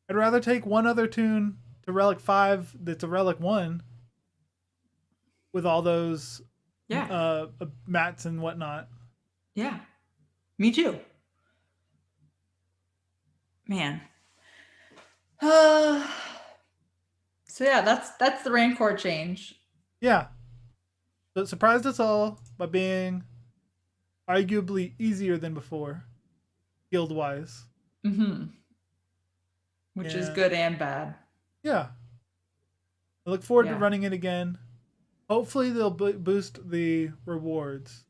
I'd rather take one other tune to Relic 5 that's a Relic 1 with all those mats and whatnot. Yeah. Me too. Man. So yeah, that's the Rancor change. Yeah. So it surprised us all by being arguably easier than before, guild-wise. Mm-hmm. Which is good and bad. Yeah. I look forward to running it again. Hopefully they'll boost the rewards.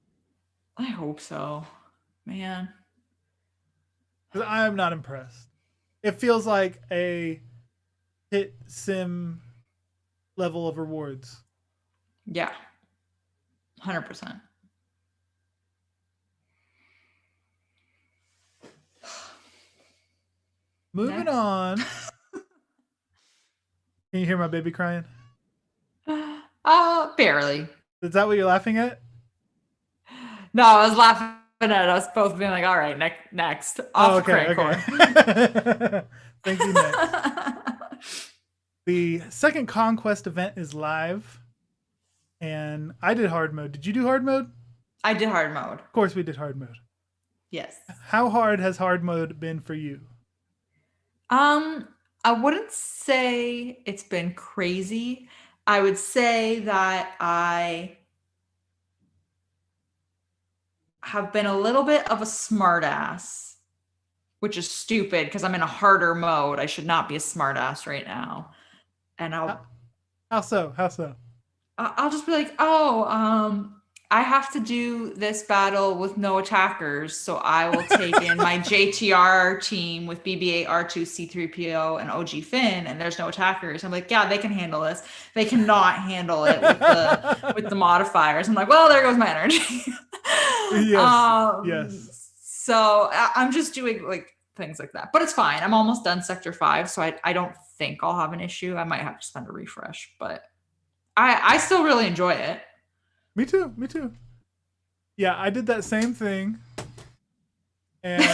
I hope so. Man. Because I am not impressed. It feels like a hit sim level of rewards. Yeah. 100%. Moving on. Can you hear my baby crying? Barely. Is that what you're laughing at? No, I was laughing at us both being like, all right, next. Off Okay. Thank you, next. The second Conquest event is live. And I did hard mode. Did you do hard mode? I did hard mode. Of course we did hard mode. Yes. How hard has hard mode been for you? I wouldn't say it's been crazy. I would say that I have been a little bit of a smartass, which is stupid because I'm in a harder mode. I should not be a smartass right now. And How so? I'll just be like, I have to do this battle with no attackers, so I will take in my JTR team with BB-8, R2, C-3PO, and OG Finn, and there's no attackers. I'm like, yeah, they can handle this. They cannot handle it with the modifiers. I'm like, well, there goes my energy. Yes. So I'm just doing like things like that, but it's fine. I'm almost done Sector 5, so I don't think I'll have an issue. I might have to spend a refresh, but I still really enjoy it. Me too. Yeah, I did that same thing. And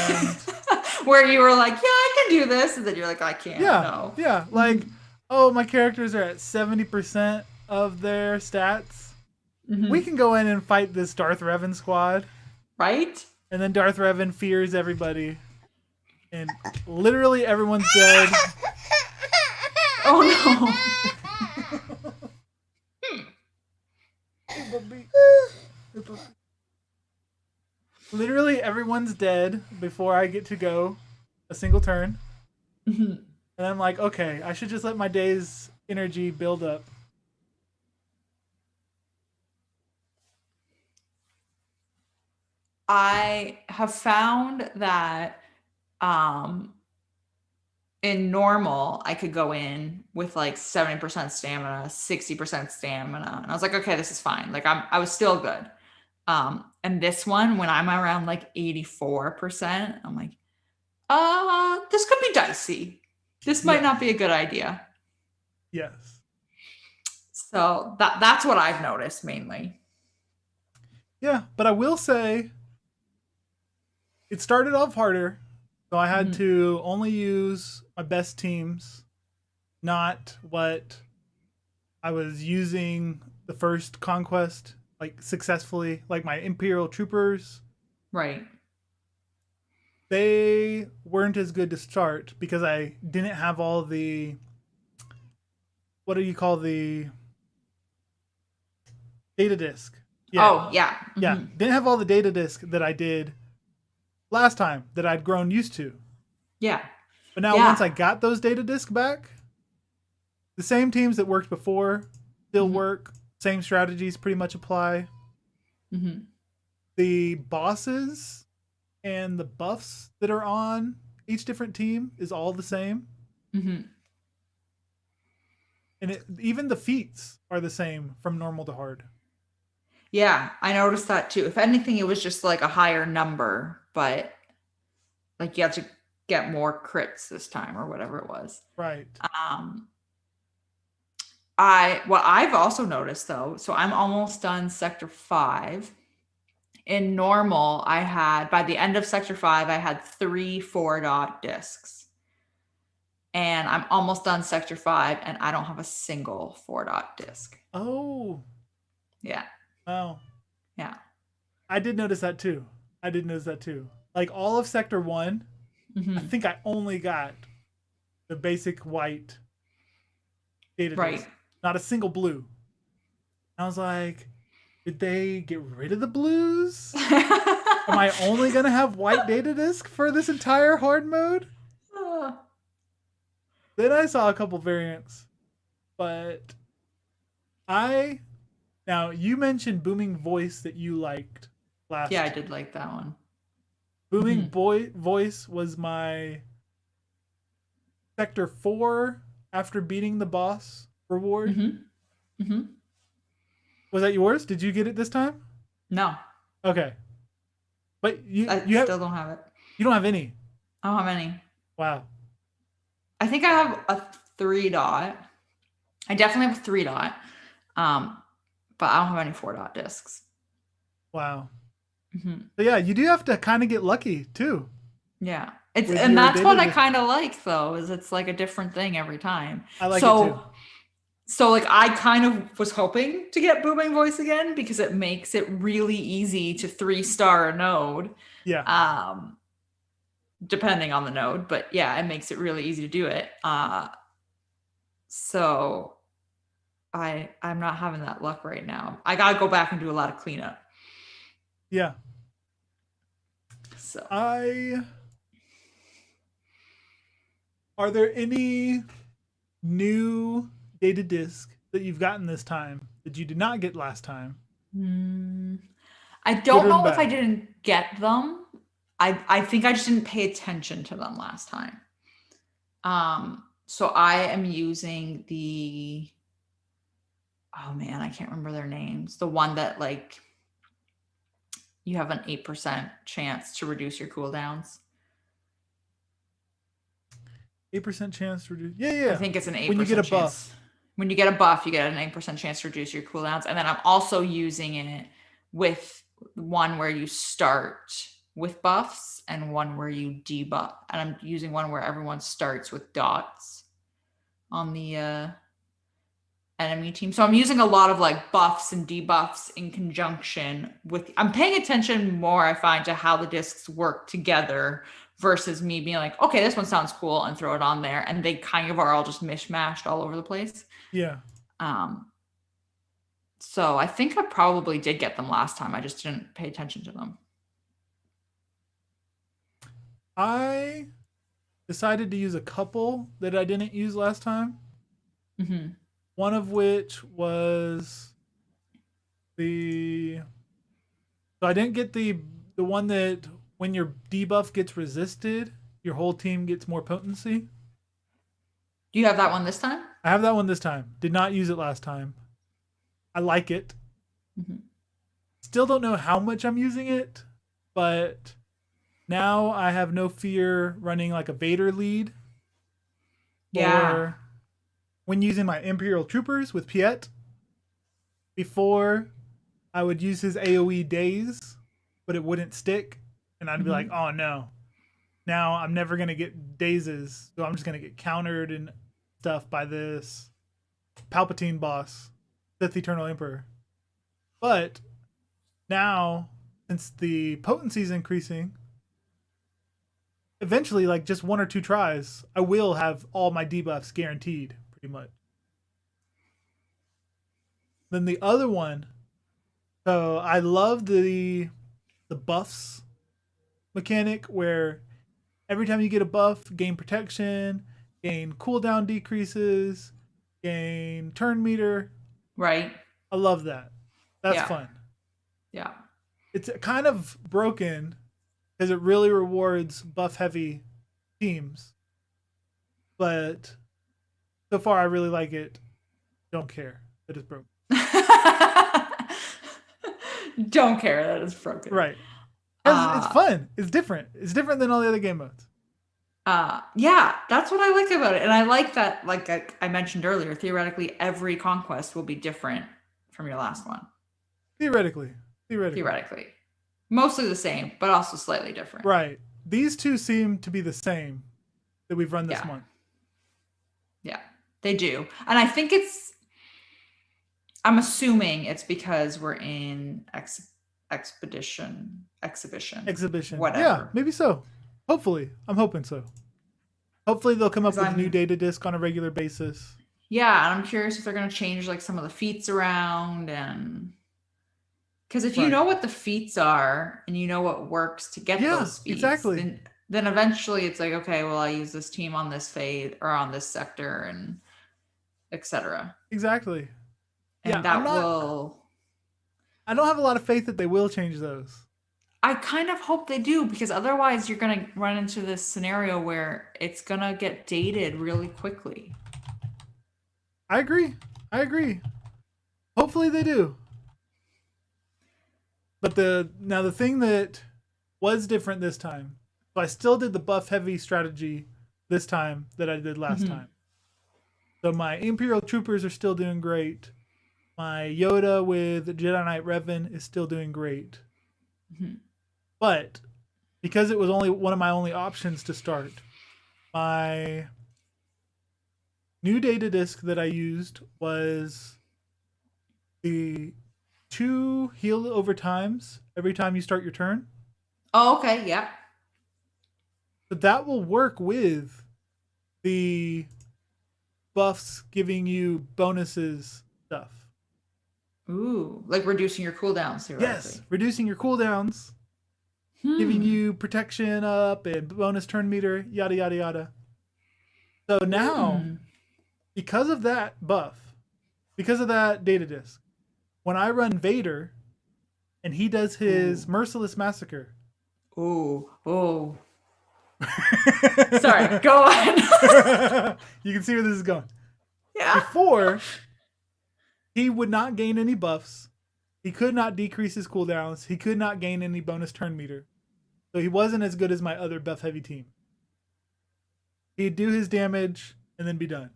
where you were like, yeah, I can do this, and then you're like, I can't. Yeah, No. yeah. Like, oh, my characters are at 70% of their stats. We can go in and fight this Darth Revan squad. Right? And then Darth Revan fears everybody. And literally everyone's dead. Oh no. Literally everyone's dead before I get to go a single turn. And I'm like, okay, I should just let my day's energy build up. I have found that in normal, I could go in with like 70% stamina, 60% stamina. And I was like, okay, this is fine. Like I was still good. And this one, when I'm around like 84%, I'm like, this could be dicey. This might not be a good idea. Yes. So that's what I've noticed mainly. Yeah, but I will say it started off harder. So I had to only use my best teams, not what I was using the first conquest like successfully, like my Imperial troopers. Right. They weren't as good to start because I didn't have all the, what do you call the data disk? Yeah. Oh, yeah. Yeah. Didn't have all the data disk that I did last time that I'd grown used to. Yeah. But now once I got those data disks back, the same teams that worked before still work. Same strategies pretty much apply. The bosses and the buffs that are on each different team is all the same. And even the feats are the same from normal to hard. Yeah, I noticed that too. If anything, it was just like a higher number, but like you have to get more crits this time or whatever it was. Right. What I've also noticed though, so I'm almost done Sector 5. In normal, I had, by the end of Sector 5, I had 3 4-dot discs. And I'm almost done Sector 5, and I don't have a single 4-dot disc. Oh. Yeah. Wow. Yeah. I did notice that too. Like all of Sector 1, I think I only got the basic white data disc. Not a single blue. I was like, did they get rid of the blues? Am I only going to have white data disc for this entire hard mode? Then I saw a couple variants. But now you mentioned Booming Voice that you liked last. Yeah, I did like that one. Booming Voice was my Sector 4 after beating the boss reward. Was that yours? Did you get it this time? No. Okay. But I still don't have it. You don't have any? I don't have any. Wow. I think I have a 3-dot. I definitely have a 3-dot. But I don't have any 4-dot discs. Wow. So yeah, you do have to kind of get lucky too. Yeah. And that's what I kind of like though, is it's like a different thing every time. I like it too. So like I kind of was hoping to get Booming Voice again because it makes it really easy to 3-star a node. Yeah. Depending on the node, but yeah, it makes it really easy to do it. So I'm not having that luck right now. I gotta go back and do a lot of cleanup. Yeah. So are there any new data disc that you've gotten this time that you did not get last time? I don't know if I didn't get them. I think I just didn't pay attention to them last time. So I am using the, oh man, I can't remember their names. The one that like you have an 8% chance to reduce your cooldowns. 8% chance to reduce. Yeah. I think it's an 8% when you get a chance. buff. When you get a buff, you get an 8% chance to reduce your cooldowns. And then I'm also using it with one where you start with buffs and one where you debuff. And I'm using one where everyone starts with dots on the enemy team. So I'm using a lot of like buffs and debuffs in conjunction with, I'm paying attention more, I find, to how the discs work together versus me being like, okay, this one sounds cool and throw it on there. And they kind of are all just mishmashed all over the place. Yeah. So I think I probably did get them last time. I just didn't pay attention to them. I decided to use a couple that I didn't use last time. Mm-hmm. One of which was so I didn't get the one that when your debuff gets resisted, your whole team gets more potency. Do you have that one this time? I have that one this time. Did not use it last time. I like it. Mm-hmm. Still don't know how much I'm using it, but now I have no fear running like a Vader lead. Yeah. Or when using my Imperial Troopers with Piet. Before, I would use his AoE daze, but it wouldn't stick. And I'd be like, oh no. Now I'm never going to get dazes. So I'm just going to get countered and stuff by this Palpatine boss, Sith Eternal Emperor. But now, since the potency is increasing, eventually, like just one or two tries, I will have all my debuffs guaranteed, pretty much. Then the other one, so I love the buffs mechanic where every time you get a buff, gain protection, gain cooldown decreases, gain turn meter. Right. I love that. That's fun. Yeah. It's kind of broken because it really rewards buff heavy teams. But so far I really like it. Don't care that it's broken. Don't care that it's broken. Right. It's fun. It's different. It's different than all the other game modes. Yeah, that's what I like about it. And I like that, like I mentioned earlier, theoretically, every conquest will be different from your last one. Theoretically. Mostly the same, but also slightly different. Right. These two seem to be the same that we've run this month. Yeah, they do. And I think I'm assuming it's because we're in exhibition, whatever. Yeah, maybe so. Hopefully. I'm hoping so. Hopefully they'll come up with a new data disc on a regular basis. Yeah, and I'm curious if they're going to change like some of the feats around, and because if you know what the feats are and you know what works to get those feats, exactly. Then eventually it's like, okay, well, I use this team on this phase or on this sector and etc. Exactly. And I don't have a lot of faith that they will change those. I kind of hope they do, because otherwise you're going to run into this scenario where it's going to get dated really quickly. I agree. Hopefully they do. But the thing that was different this time, so I still did the buff heavy strategy this time that I did last time. So my Imperial Troopers are still doing great. My Yoda with Jedi Knight Revan is still doing great. But because it was only one of my only options to start, my new data disc that I used was the 2 heal over times every time you start your turn. Oh, okay, yeah. But that will work with the buffs giving you bonuses stuff. Ooh, like reducing your cooldowns. Yes, reducing your cooldowns, giving you protection up and bonus turn meter, yada, yada, yada. So now, because of that buff, because of that data disc, when I run Vader and he does his Merciless Massacre. Oh. Sorry, go on. You can see where this is going. Yeah. Before, he would not gain any buffs. He could not decrease his cooldowns. He could not gain any bonus turn meter. So he wasn't as good as my other buff heavy team. He'd do his damage and then be done.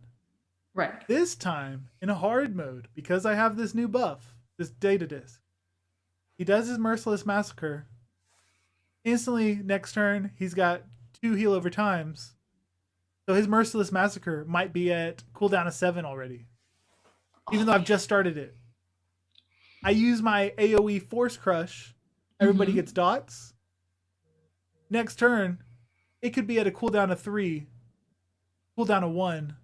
Right. This time, in a hard mode, because I have this new buff, this data disc, he does his Merciless Massacre, Instantly, next turn, he's got 2 heal over times. So his Merciless Massacre might be at cooldown of 7 already, even Oh though I've man. just started it. I use my AoE Force Crush. Everybody Mm-hmm. gets dots. Next turn, it could be at a cooldown of 3, cooldown of 1.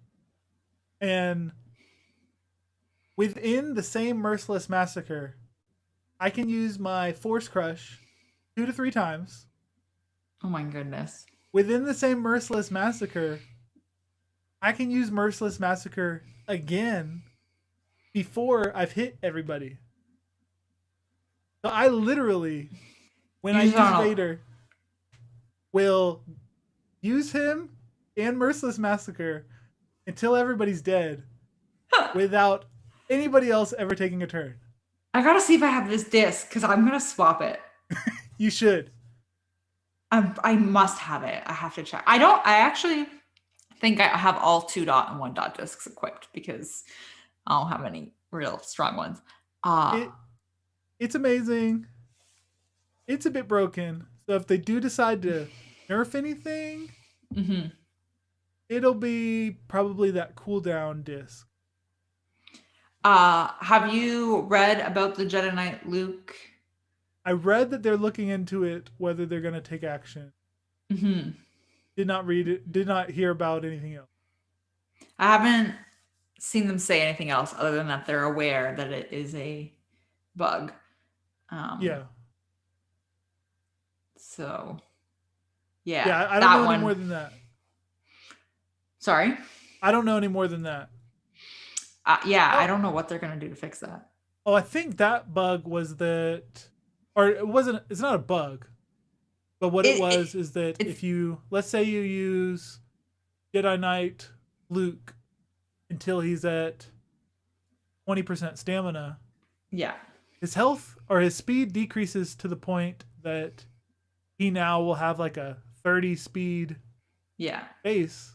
And within the same Merciless Massacre, I can use my Force Crush 2 to 3 times. Oh my goodness. Within the same Merciless Massacre, I can use Merciless Massacre again before I've hit everybody. So I literally, when I You use sound Vader, will use him and Merciless Massacre until everybody's dead without anybody else ever taking a turn. I gotta see if I have this disc because I'm gonna swap it. You should. I must have it. I have to check. I don't. I actually think I have all 2 dot and 1 dot discs equipped because I don't have any real strong ones. Uh It it's amazing. It's a bit broken. So if they do decide to nerf anything, mhm. it'll be probably that cooldown disc. Have you read about the Jedi Knight Luke? I read that they're looking into it whether they're going to take action. Hmm. Did not read it, did not hear about anything else. I haven't seen them say anything else other than that they're aware that it is a bug. Um, Yeah. so yeah, Yeah, I don't know that any more one. than that. Sorry. I don't know any more than that. Yeah, I Oh, don't know what they're gonna do to fix that. oh, I think that bug was that, or it wasn't. It's not a bug, but what it It, it was is that it's if you, let's say you use Jedi Knight Luke until he's at 20% stamina, yeah, his health or his speed decreases to the point that he now will have like a 30 speed yeah, base.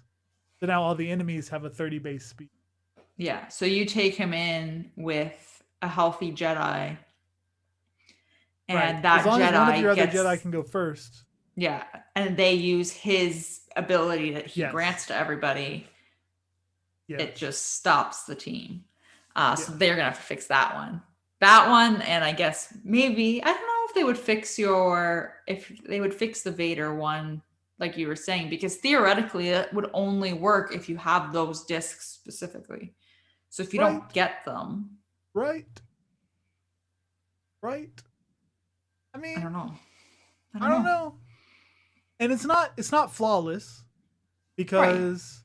So now all the enemies have a 30 base speed. yeah. So you take him in with a healthy Jedi, Right. and As that long as one of your Jedi other Jedi gets can go first. yeah, and they use his ability that he Yes. grants to everybody. It Yes. just stops the team. So Yeah. they're gonna have to fix that one. That one, and I guess maybe I don't know if they would fix if they would fix the Vader one, like you were saying, because theoretically it would only work if you have those discs specifically. So if you don't Right. get them, Right. Right. I I mean, don't know. I I don't don't know. know. And it's not flawless Right. because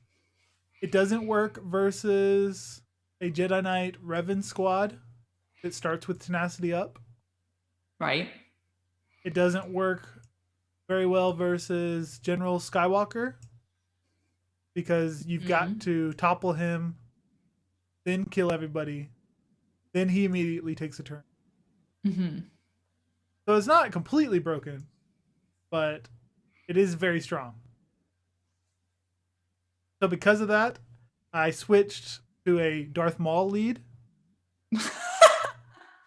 it doesn't work versus a Jedi Knight Revan squad that starts with tenacity up. Right. It doesn't work very well versus General Skywalker because you've got Mm-hmm. to topple him, then kill everybody, then he immediately takes a turn. Mm-hmm. So it's not completely broken, but it is very strong. So because of that, I switched to a Darth Maul lead.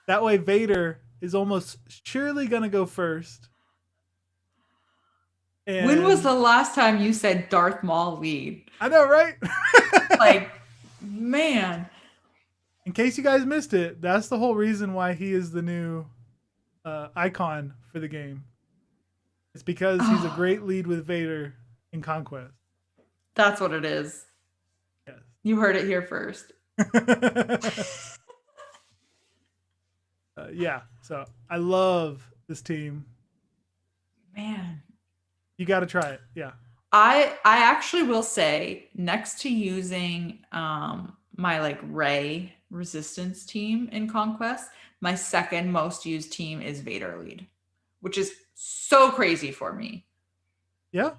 That way Vader is almost surely going to go first. When was And the last time you said Darth Maul lead? I know, right? Like, man. In case you guys missed it, that's the whole reason why he is the new icon for the game. It's because he's a Oh, great lead with Vader in Conquest. that's what it is. You heard it here first. Yes. Yeah. So I love this team. Man. You got to try it. Yeah. I actually will say next to using my like Ray resistance team in Conquest, my second most used team is Vader lead, which is so crazy for me. Yeah.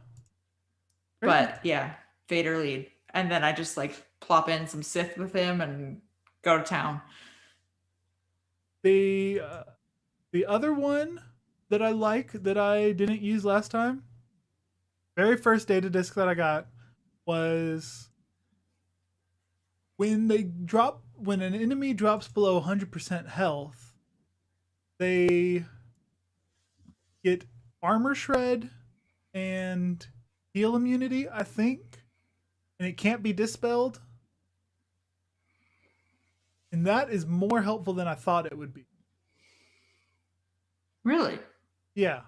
Crazy. But yeah, Vader lead. And then I just like plop in some Sith with him and go to town. The uh, the other one that I like that I didn't use last time, very first data disc that I got was when an enemy drops below 100% health, they get armor shred and heal immunity, I think. And it can't be dispelled. And that is more helpful than I thought it would be. Really? Yeah.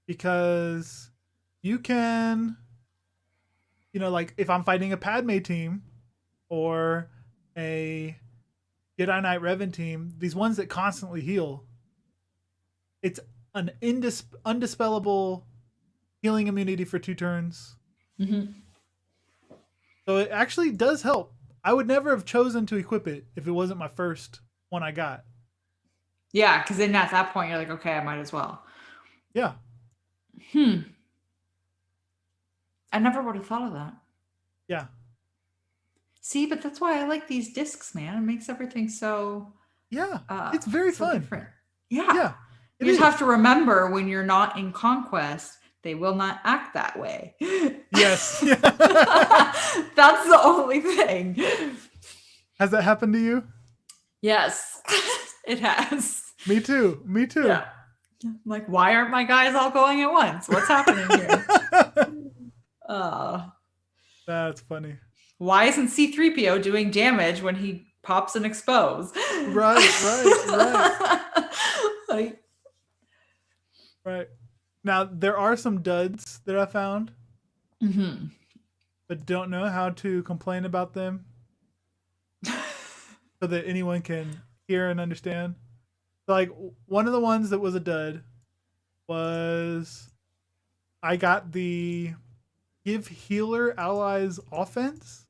Because you can, like if I'm fighting a Padme team or a Jedi Knight Revan team, these ones that constantly heal, it's an undispellable healing immunity for 2 turns. Mm-hmm. So it actually does help. I would never have chosen to equip it if it wasn't my first one I got. Yeah, because then at that point you're like, okay, I might as well. Yeah. I never would have thought of that. Yeah. See, but that's why I like these discs, man. It makes everything so Yeah. It's very so fun. different. Yeah. Yeah. You just have to remember when you're not in Conquest, they will not act that way. Yes. That's the only thing. Has that happened to you? Yes, it has. Me too. Yeah. I'm like, why aren't my guys all going at once? What's happening here? That's funny. Why isn't C-3PO doing damage when he pops and expose? Right. Like, right. Now, there are some duds that I found, but don't know how to complain about them so that anyone can hear and understand. So, like, one of the ones that was a dud was I got the give healer allies offense.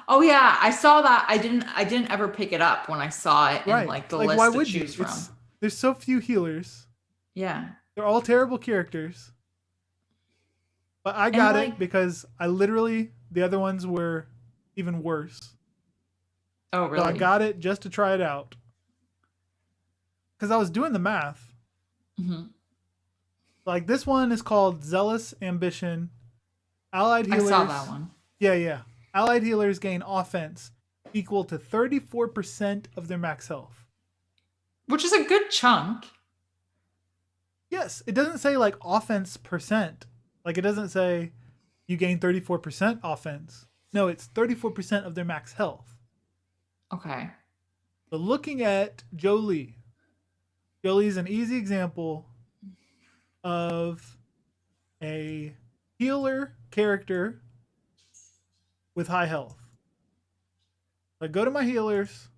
Oh yeah, I saw that. I didn't ever pick it up when I saw it in like the list why to would choose you? from. There's so few healers. Yeah. They're all terrible characters. But I got it because the other ones were even worse. Oh, really? So I got it just to try it out. Because I was doing the math. Like this one is called Zealous Ambition. Allied healers. I saw that one. Yeah. Allied healers gain offense equal to 34% of their max health. Which is a good chunk. Yes, it doesn't say like offense percent. Like it doesn't say you gain 34% offense. No, it's 34% of their max health. Okay. So looking at Jolie. Jolie's an easy example of a healer character with high health. I go to my healers,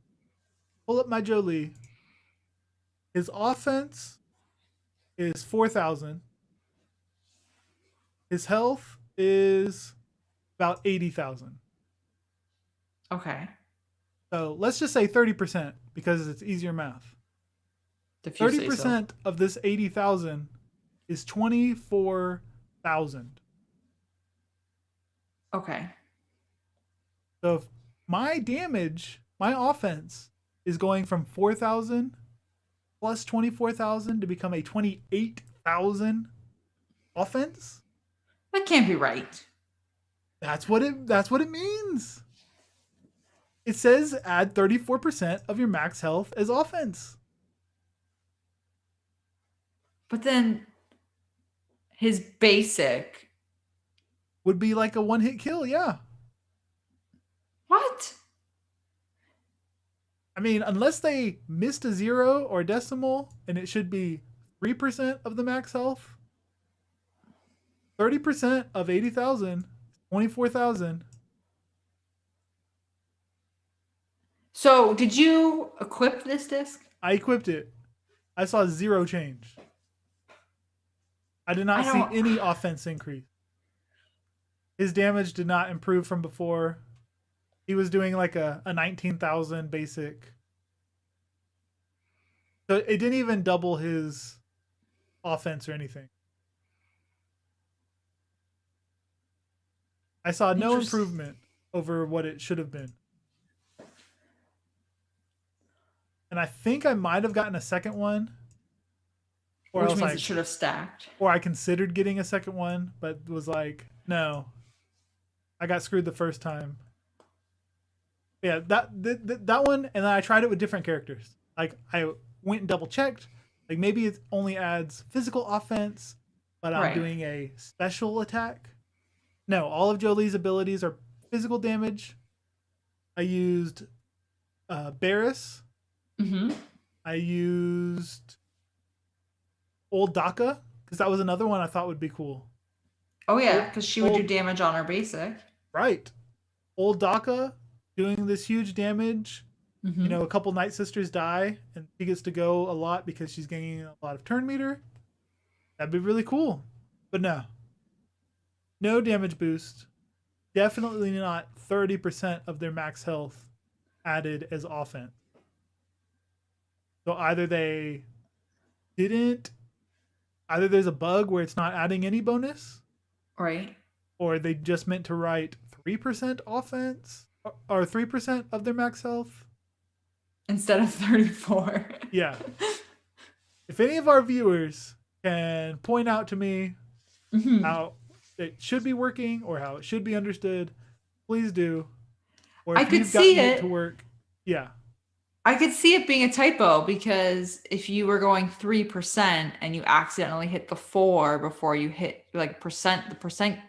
pull up my Jolie. His offense is 4,000. His health is about 80,000. Okay. So let's just say 30% because it's easier math. 30% of this 80,000 is 24,000. Okay. So if my offense is going from 4,000 plus 24,000 to become a 28,000 offense. That can't be right. That's what it means. It says add 34% of your max health as offense. But then his basic would be like a one-hit kill, yeah. What? I mean, unless they missed a 0 or a decimal, and it should be 3% of the max health. 30% of 80,000, 24,000. So, did you equip this disc? I equipped it. I saw 0 change. I did not see any offense increase. His damage did not improve from before. He was doing like a 19,000 basic. So it didn't even double his offense or anything. I saw no improvement over what it should have been. And I think I might have gotten a second one. Or which means it should have stacked. Or I considered getting a second one, but was like, no. I got screwed the first time. Yeah, that one, and then I tried it with different characters. Like I went and double checked. Like maybe it only adds physical offense, but I'm Right. doing a special attack. No, all of Jolie's abilities are physical damage. I used Barris. Mm-hmm. I used Old Daka because that was another one I thought would be cool. Oh yeah, Old, because she would do old, damage on her basic. right. Old Daka doing this huge damage. You Mm-hmm. know, a couple Night Sisters die, and she gets to go a lot because she's gaining a lot of turn meter. That'd be really cool. But no, no damage boost. Definitely not 30% of their max health added as offense. So didn't, either there's a bug where it's not adding any bonus, Right. or they just meant to write 3% offense or 3% of their max health. Instead of 34. Yeah. If any of our viewers can point out to me Mm-hmm. how it should be working or how it should be understood, please do. Or I if could you've see gotten it to it. work, yeah. I could see it being a typo because if you were going 3% and you accidentally hit the 4 before you hit like percent, the percent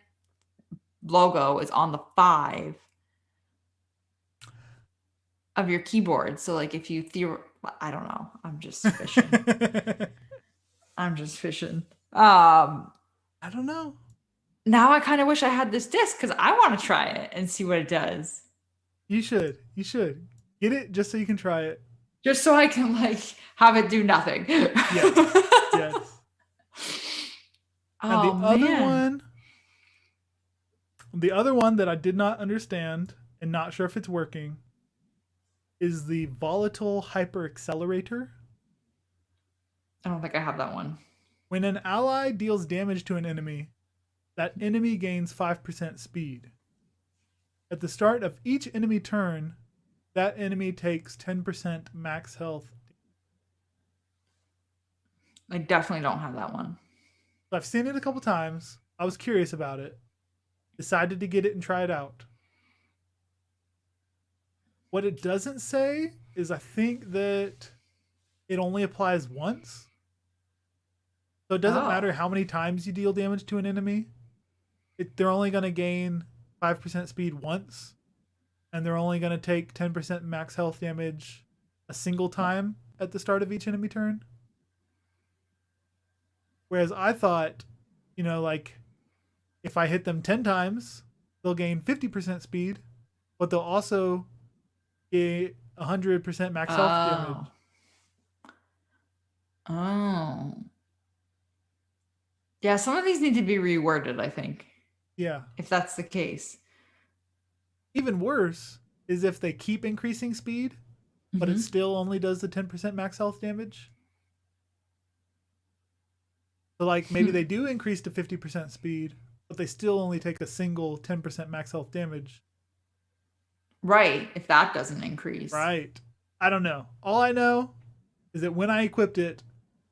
logo is on the 5 of your keyboard. So like if you I don't know. I'm just fishing. I'm just fishing. I don't know. Now I kind of wish I had this disc because I want to try it and see what it does. You should. You should. Get it just so you can try it. Just so I can like have it do nothing. Yes. Yes. And Oh man. the other one that I did not understand and not sure if it's working is the volatile hyper accelerator. I don't think I have that one. When an ally deals damage to an enemy, that enemy gains 5% speed. At the start of each enemy turn, that enemy takes 10% max health. I definitely don't have that one. So I've seen it a couple times. I was curious about it. Decided to get it and try it out. What it doesn't say is I think that it only applies once. So it doesn't Oh. matter how many times you deal damage to an enemy. They're only going to gain 5% speed once. And they're only going to take 10% max health damage a single time at the start of each enemy turn. Whereas I thought, you know, like if I hit them 10 times, they'll gain 50% speed, but they'll also get 100% max health damage. Oh. Oh. Yeah, some of these need to be reworded, I think, Yeah. if that's the case. Even worse is if they keep increasing speed, but it Mhm. still only does the 10% max health damage. So, like, maybe they do increase to 50% speed, but they still only take a single 10% max health damage. Right, if that doesn't increase. Right. I don't know. All I know is that when I equipped it,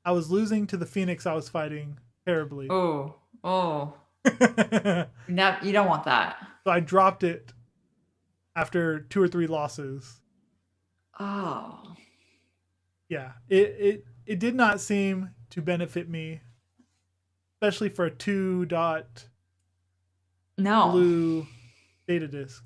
I was losing to the Phoenix I was fighting terribly. Oh, oh. So No, you don't want that. I dropped it after 2 or 3 losses. Oh. Yeah. It did not seem to benefit me, especially for a 2 dot No. blue data disk.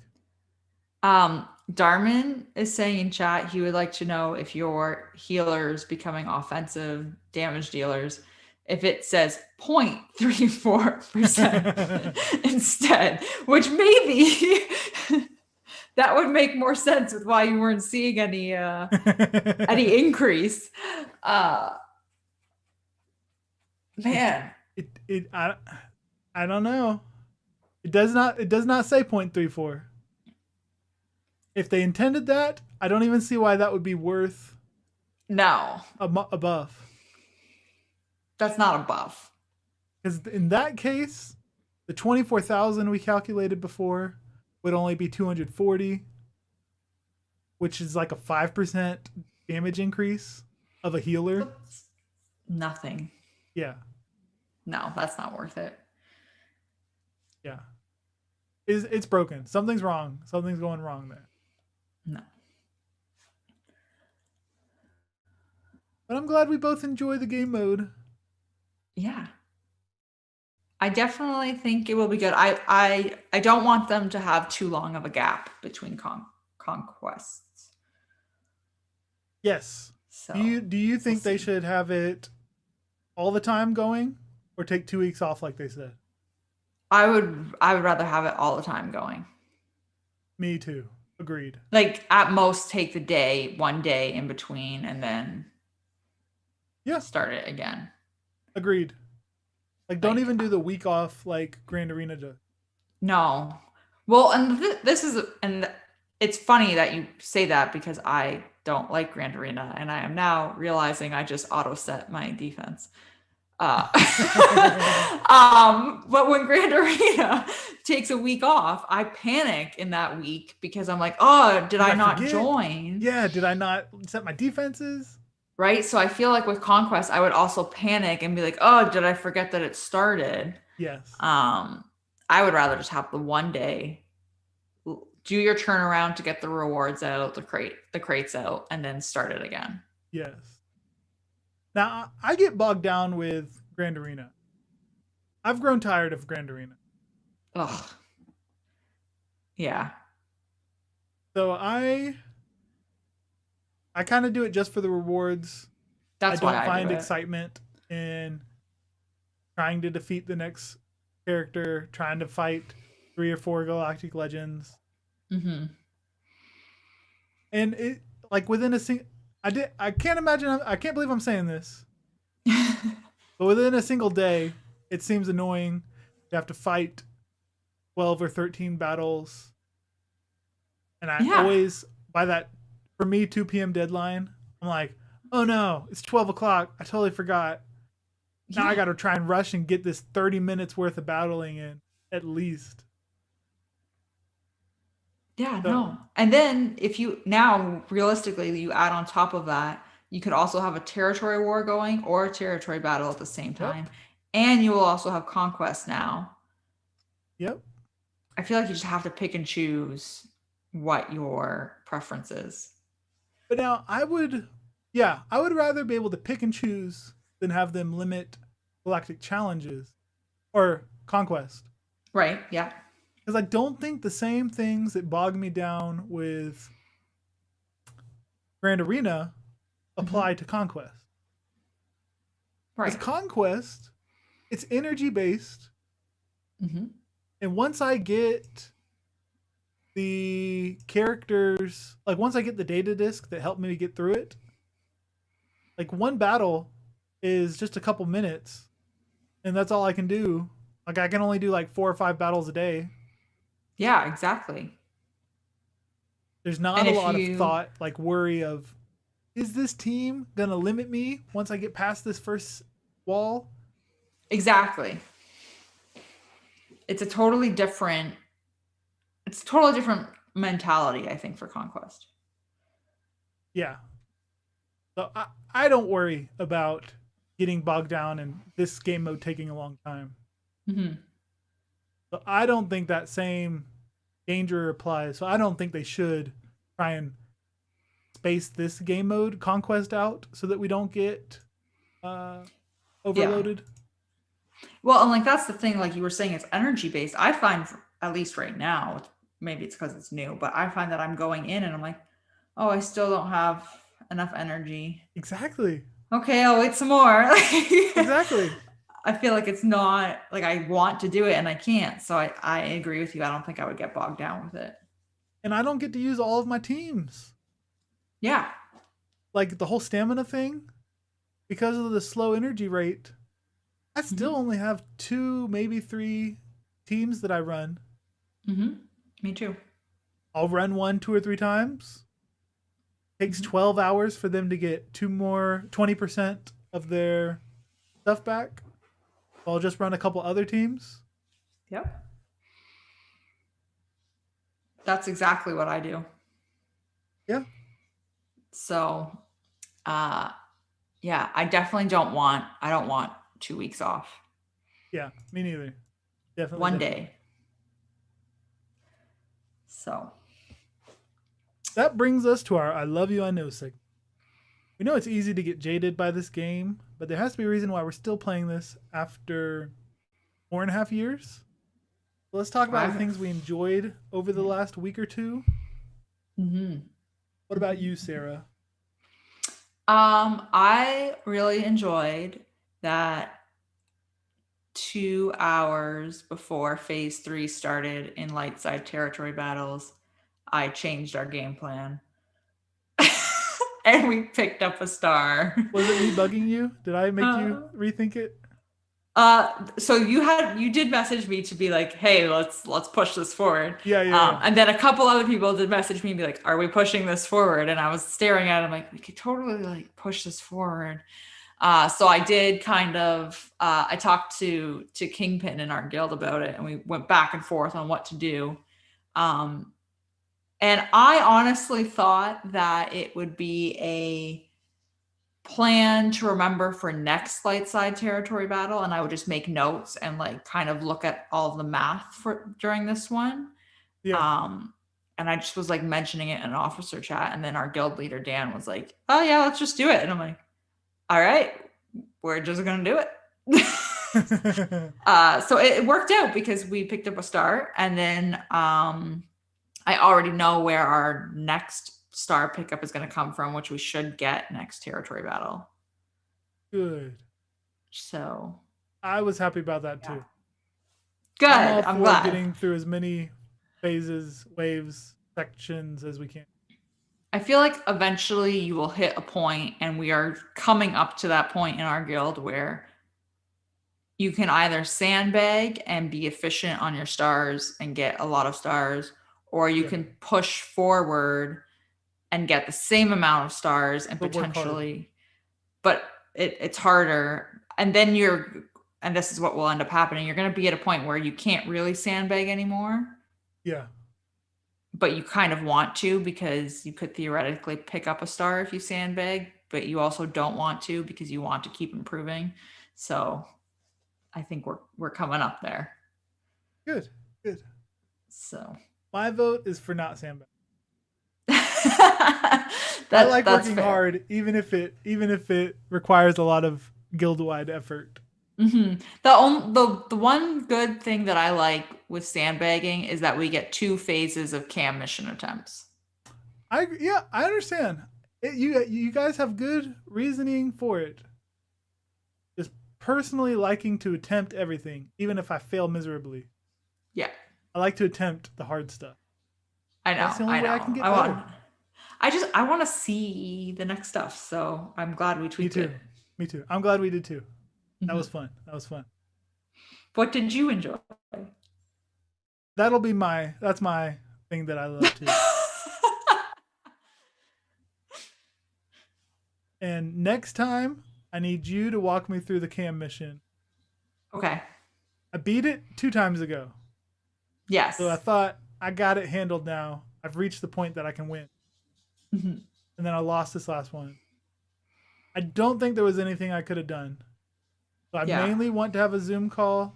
Darman is saying in chat he would like to know if your healers becoming offensive damage dealers, if it says 0.34% instead, which maybe that would make more sense with why you weren't seeing any increase. Man. I don't know. It does not say 0.34. If they intended that, I don't even see why that would be worth No, a buff. that's not a buff. Because in that case, the 24,000 we calculated before would only be 240, which is like a 5% damage increase of a healer. Nothing. Yeah. No, that's not worth it. Yeah. It's broken. Something's wrong. Something's going wrong there. No. But I'm glad we both enjoy the game mode. Yeah. I definitely think it will be good. I don't want them to have too long of a gap between conquests. Yes. So Do you we'll think they see. should have it all the time going, or take 2 weeks off like they said? I would rather have it all the time going. Me too. Agreed. Like at most take the day, one day in between, and then Yeah, start it again. agreed. Like, don't Like even do the week off like Grand Arena does. no. Well, and this is and it's funny that you say that because I don't like Grand Arena and I am now realizing I just auto set my defense. Uh, but when Grand Arena takes a week off, I panic in that week because I'm like, oh, did I not forget? join? Yeah, did I not set my defenses? Right. So I feel like with Conquest, I would also panic and be like, oh, did I forget that it started? Yes. I would rather just have the one day, do your turnaround to get the rewards out, the crates out, and then start it again. Yes. Now, I get bogged down with Grand Arena. I've grown tired of Grand Arena. Ugh. Yeah. So I kind of do it just for the rewards. That's I why don't I find do it. excitement in trying to defeat the next character, trying to fight 3 or 4 Galactic Legends. Mm-hmm. And it, like, within a single, I can't imagine, I can't believe I'm saying this, but within a single day, it seems annoying. You have to fight 12 or 13 battles. And I Yeah. always, by that, for me, 2 p.m. deadline, I'm like, oh no, it's 12 o'clock. I totally forgot. Now I got to try and rush and get this 30 minutes worth of battling in, at least. Yeah, So, no. And then if you now realistically you add on top of that, you could also have a territory war going or a territory battle at the same yep, time. And you will also have conquest now. yep. I feel like you just have to pick and choose what your preference is. But now I would rather be able to pick and choose than have them limit galactic challenges or conquest. Right? Yeah. Because I don't think the same things that bog me down with Grand Arena apply to Conquest. Because Right. Conquest, it's energy based, Mm-hmm. and once I get the characters, like once I get the data disk that helped me get through it, like one battle is just a couple minutes, and that's all I can do. Like I can only do like 4 or 5 battles a day. Yeah, exactly. There's not And a if lot of you thought, like worry of, is this team gonna limit me once I get past this first wall? exactly. It's a totally different mentality, I think, for conquest. Yeah. So I don't worry about getting bogged down and this game mode taking a long time. Mm-hmm. So I don't think that same danger applies. So I don't think they should try and space this game mode conquest out so that we don't get overloaded. Yeah. Well, and like that's the thing, like you were saying, it's energy based. I find, at least right now, maybe it's because it's new, but I find that I'm going in and I'm like, oh, I still don't have enough energy. Exactly. Okay, I'll wait some more. Exactly. I feel like it's not like I want to do it and I can't. So I agree with you. I don't think I would get bogged down with it. And I don't get to use all of my teams. Yeah. Like the whole stamina thing, because of the slow energy rate, I still only have 2, maybe 3 teams that I run. Mm-hmm. Me too. I'll run one 2 or 3 times. Takes 12 hours for them to get 20% of their stuff back. I'll just run a couple other teams. Yep. That's exactly what I do. Yeah. So, yeah, I definitely don't want 2 weeks off. Yeah, me neither. Definitely. One day. So. That brings us to our I Love You, I Know segment. We know it's easy to get jaded by this game, but there has to be a reason why we're still playing this after 4.5 years. So let's talk about the I've, things we enjoyed over the yeah. last week or two. Mm-hmm. What about you, Sarah? I really enjoyed that 2 hours before phase 3 started in light side territory battles, I changed our game plan. And we picked up a star. Was it me bugging you? Did I make you Uh, rethink it? so you did message me to be like, hey, let's push this forward. Yeah, yeah, yeah. And then a couple other people did message me and be like, are we pushing this forward? And I was staring at it, I'm like, we could totally like push this forward. So I did kind of I talked to Kingpin in our guild about it, and we went back and forth on what to do. Um, and I honestly thought that it would be a plan to remember for next light side territory battle, and I would just make notes and like kind of look at all of the math for during this one. Yeah. Um, and I just was like mentioning it in an officer chat, and then our guild leader Dan was like, "Oh yeah, let's just do it." And I'm like, "All right, we're just gonna do it." So it worked out because we picked up a star, and then I already know where our next star pickup is going to come from, which we should get next territory battle. Good. So I was happy about that yeah, too. good. I'm all I'm for glad. getting through as many phases, waves, sections as we can. I feel like eventually you will hit a point, and we are coming up to that point in our guild where you can either sandbag and be efficient on your stars and get a lot of stars, or you Yeah. can push forward and get the same amount of stars and But work hard. potentially, but it's harder. And then and this is what will end up happening. You're going to be at a point where you can't really sandbag anymore, Yeah. but you kind of want to because you could theoretically pick up a star if you sandbag, but you also don't want to because you want to keep improving. So I think we're coming up there. Good. Good. So My vote is for not sandbag. I that like that's working fair. hard, even if it requires a lot of guild wide effort. Mm-hmm. The one good thing that I like with sandbagging is that we get 2 phases of cam mission attempts. I understand. You guys have good reasoning for it. Just personally liking to attempt everything, even if I fail miserably. Yeah, I like to attempt the hard stuff. I That's know, the only I way I can know. get better. I want to see the next stuff. So I'm glad we Me tweaked it. too. Me too. I'm glad we did too. That Mm-hmm. was fun. That was fun. What did you enjoy? That's my thing that I love too. And next time, I need you to walk me through the cam mission. Okay. I beat it 2 times ago. So I Yes. thought I got it handled now. I've reached the point that I can win. Mm-hmm. And then I lost this last one. I don't think there was anything I could have done. So I Yeah. mainly want to have a Zoom call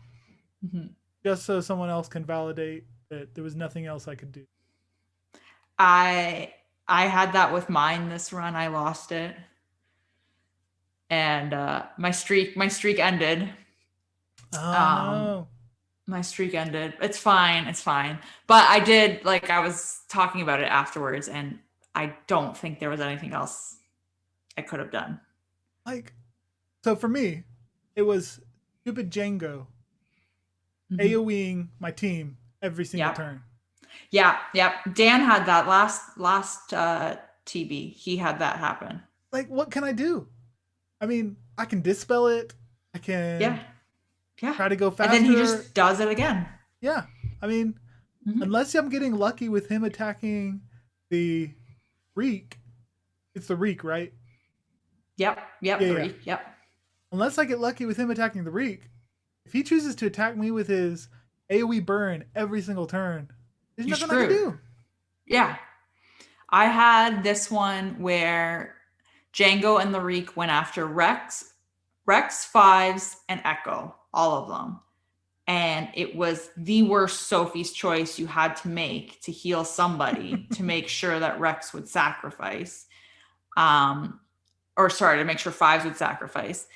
Mm-hmm. just so someone else can validate that there was nothing else I could do. I I had that with mine this run. I lost it, and my streak ended. Oh Um, no. my streak ended. It's fine. It's fine. But I did like I was talking about it afterwards, and I don't think there was anything else I could have done. Like, so for me, it was stupid Django Mm-hmm. AoEing my team every single Yep. turn. Yeah. Yep. Dan had that last TB. He had that happen. Like, what can I do? I mean, I can dispel it. I Yeah. can Yeah. try to go And then he faster. just does it again. Yeah. I mean, Mm-hmm. unless I'm getting lucky with him attacking the Reek, it's the Reek, right? Yep. Yep. Yeah, The yeah. reek. Yep. Unless I get lucky with him attacking the Reek, if he chooses to attack me with his AoE burn every single turn, there's You're nothing I can screwed. do. Yeah. I had this one where Django and the Reek went after Rex, Fives, and Echo, all of them. And it was the worst Sophie's choice you had to make to heal somebody to make sure that Rex would sacrifice. Um, or sorry, to make sure Fives would sacrifice.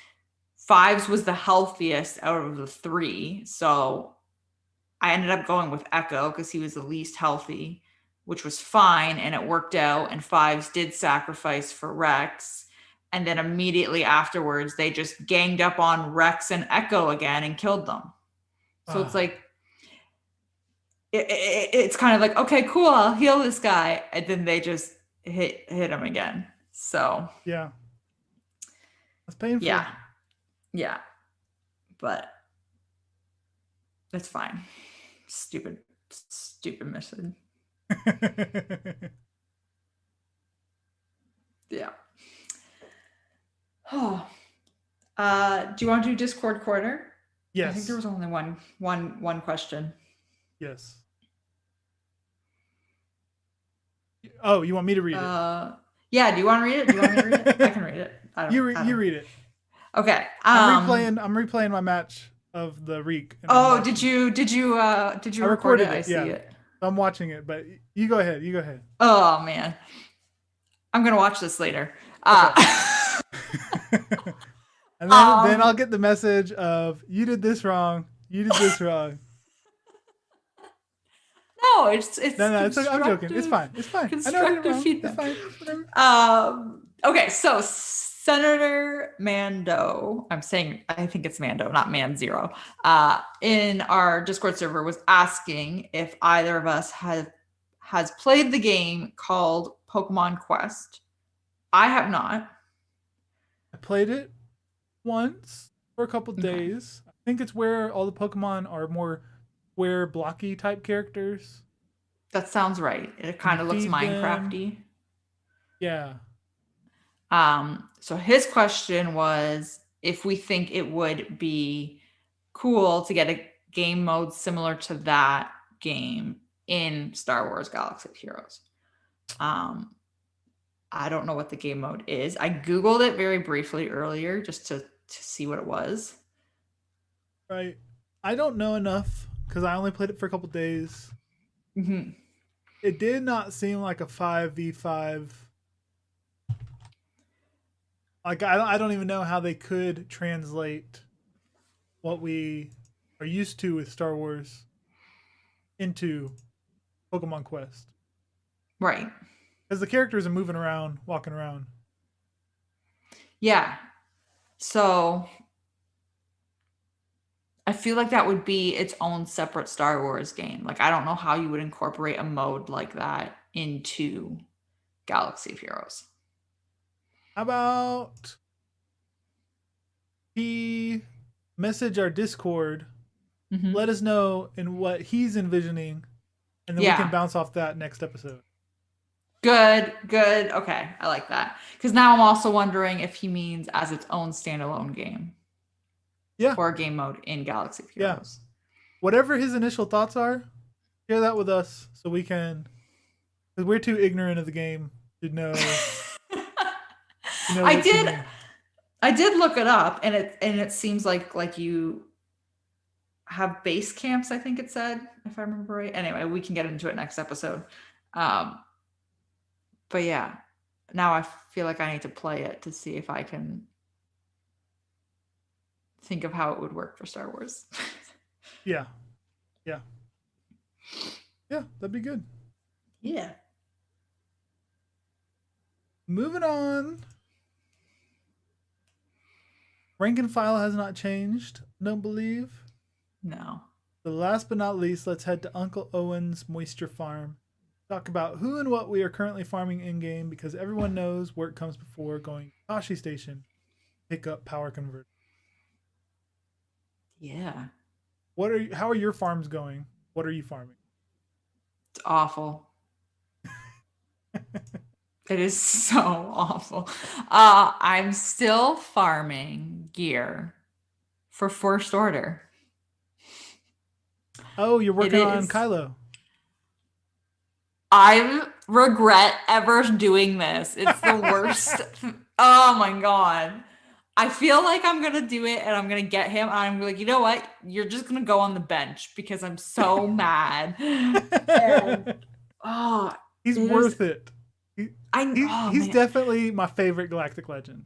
Fives was the healthiest out of the three, so I ended up going with Echo because he was the least healthy, which was fine, and it worked out. And Fives did sacrifice for Rex. And then immediately afterwards, they just ganged up on Rex and Echo again and killed them. So it's like, it's kind of like, okay, cool, I'll heal this guy. And then they just hit him again. So yeah, that's painful. Yeah. But it's fine. Stupid mission. Yeah. Oh. Do you want to do Discord Corner? Yes. I think there was only one question. Yes. Oh, you want me to read it? Yeah. Do you want to read it? Do you want me to read it? I can read it. You read it. Okay. I'm replaying my match of the Reek. Oh, did you record it? I see it. I'm watching it, but you go ahead. Oh man, I'm gonna watch this later. Okay. And then I'll get the message of you did this wrong. You did this wrong. No, it's no. It's I'm joking. It's fine. Constructive feedback. It's fine. Okay, so Senator Mando, I think it's Mando, not Man Zero, in our Discord server was asking if either of us has played the game called Pokemon Quest. I have not. I played it once for a couple days. I think it's where all the Pokemon are more square, blocky type characters. That sounds right. It kind of looks Minecrafty. Yeah. So his question was if we think it would be cool to get a game mode similar to that game in Star Wars Galaxy of Heroes. I don't know what the game mode is. I Googled it very briefly earlier just to see what it was. Right. I don't know enough because I only played it for a couple days. Mm-hmm. It did not seem like a 5v5. Like I don't even know how they could translate what we are used to with Star Wars into Pokemon Quest. Right. Because the characters are moving around, walking around. Yeah. So I feel like that would be its own separate Star Wars game. Like I don't know how you would incorporate a mode like that into Galaxy of Heroes. How about he message our Discord, let us know in what he's envisioning, and then we can bounce off that next episode. Good. Okay, I like that. Because now I'm also wondering if he means as its own standalone game. Yeah. Or a game mode in Galaxy of Heroes. Yeah. Whatever his initial thoughts are, share that with us so we can, because we're too ignorant of the game to know. I did look it up, and it seems like you have base camps, I think it said, if I remember right. Anyway, we can get into it next episode. But yeah, now I feel like I need to play it to see if I can think of how it would work for Star Wars. Yeah, that'd be good. Yeah. Moving on. Rank and file has not changed, don't believe. No. The last but not least, let's head to Uncle Owen's Moisture Farm. Talk about who and what we are currently farming in-game, because everyone knows work comes before going to Tashi Station. Pick up power converter. Yeah. How are your farms going? What are you farming? It's awful. It is so awful. I'm still farming gear for First Order. Oh, you're working on Kylo. I regret ever doing this. It's the worst. Oh my God. I feel like I'm going to do it and I'm going to get him. And I'm like, you know what? You're just going to go on the bench because I'm so mad. And, he's worth it. He's definitely my favorite Galactic Legend.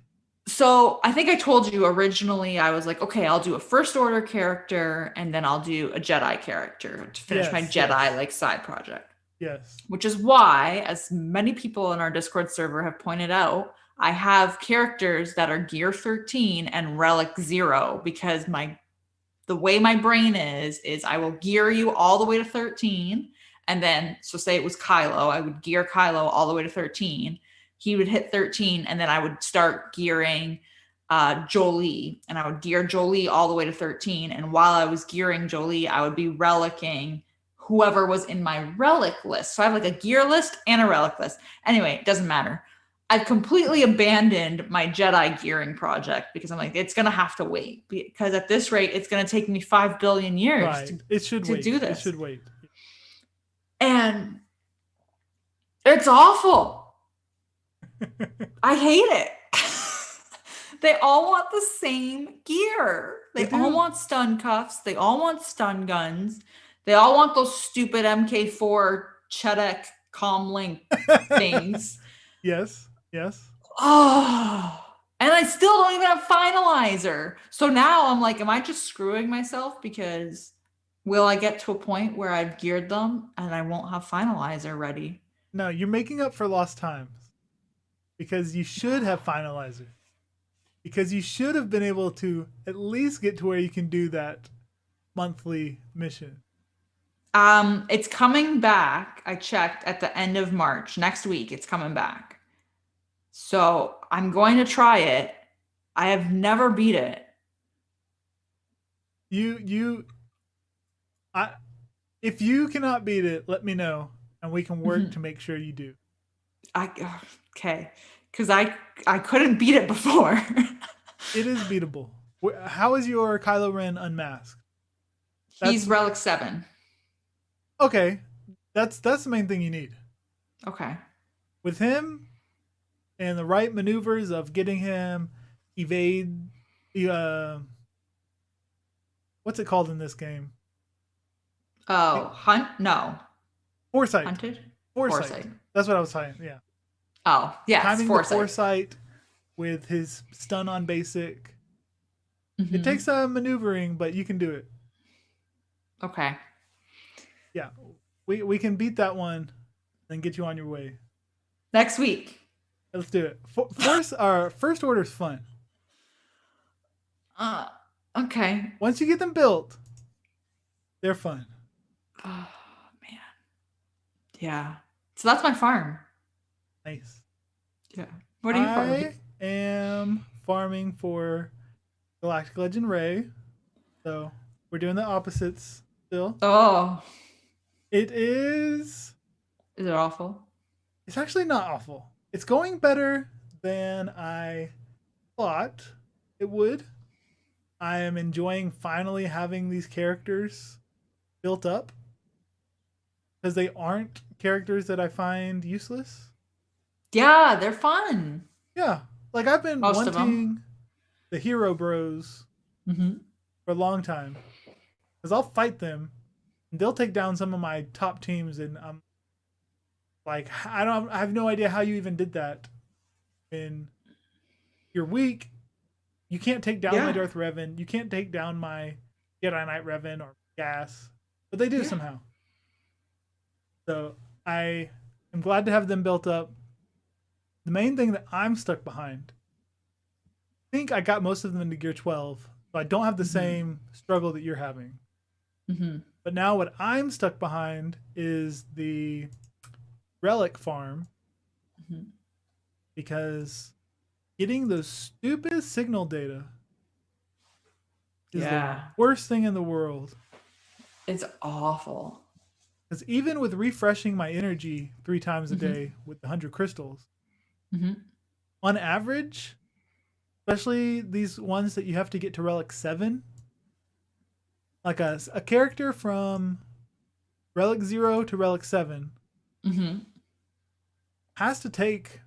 So I think I told you originally I was like, okay, I'll do a first order character and then I'll do a Jedi character to finish my Yes, Jedi yes, like side project. yes. Which is why, as many people in our Discord server have pointed out, I have characters that are gear 13 and relic 0 because the way my brain is I will gear you all the way to 13 and then so say it was Kylo, I would gear Kylo all the way to 13. He would hit 13 and then I would start gearing Jolie and I would gear Jolie all the way to 13 and while I was gearing Jolie I would be relicking whoever was in my relic list. So I have like a gear list and a relic list. Anyway, it doesn't matter. I've completely abandoned my Jedi gearing project because I'm like, it's going to have to wait because at this rate, it's going to take me 5 billion years Right. It should to wait. do It this. should wait. And it's awful. I hate it. They all want the same gear. They all want stun cuffs. They all want stun guns. They all want those stupid MK4 Chedek comlink things. Yes, yes. Oh, and I still don't even have finalizer. So now I'm like, am I just screwing myself? Because will I get to a point where I've geared them and I won't have finalizer ready? No, you're making up for lost times because you should have finalizer. Because you should have been able to at least get to where you can do that monthly mission. It's coming back. I checked at the end of March. Next week, it's coming back. So I'm going to try it. I have never beat it. I if you cannot beat it, let me know and we can work to make sure you do. Okay, because I couldn't beat it before. It is beatable. How is your Kylo Ren unmasked? He's relic 7. Okay, that's the main thing you need. Okay. With him and the right maneuvers of getting him evade. What's it called in this game? Oh, hunt? No. Foresight. Hunted? Foresight. That's what I was saying. Yeah. Oh, yes. Timing Foresight. the foresight with his stun on basic. It takes some maneuvering, but you can do it. Okay. Yeah. We can beat that one and get you on your way. Next week. Let's do it. Our first order is fun. Okay. Once you get them built, they're fun. Oh, man. Yeah. So that's my farm. Nice. Yeah. What are you farming? I am farming for Galactic Legend Ray. So we're doing the opposites still. Oh. It is. Is it awful? It's actually not awful. It's going better than I thought it would. I am enjoying finally having these characters built up because they aren't characters that I find useless. Yeah, they're fun. Yeah, like I've been Most of them. wanting the hero bros for a long time because I'll fight them and they'll take down some of my top teams, and I'm like, I have no idea how you even did that. And you're weak. You can't take down my Darth Revan. You can't take down my Jedi Knight Revan or Gas, but they do somehow. So I am glad to have them built up. The main thing that I'm stuck behind, I think I got most of them into Gear 12, so I don't have the same struggle that you're having. But now what I'm stuck behind is the relic farm, because getting those stupid signal data is the worst thing in the world. It's awful. Because even with refreshing my energy 3 times a day with the 100 crystals, on average, especially these ones that you have to get to relic 7, like a character from relic 0 to relic 7 has to take,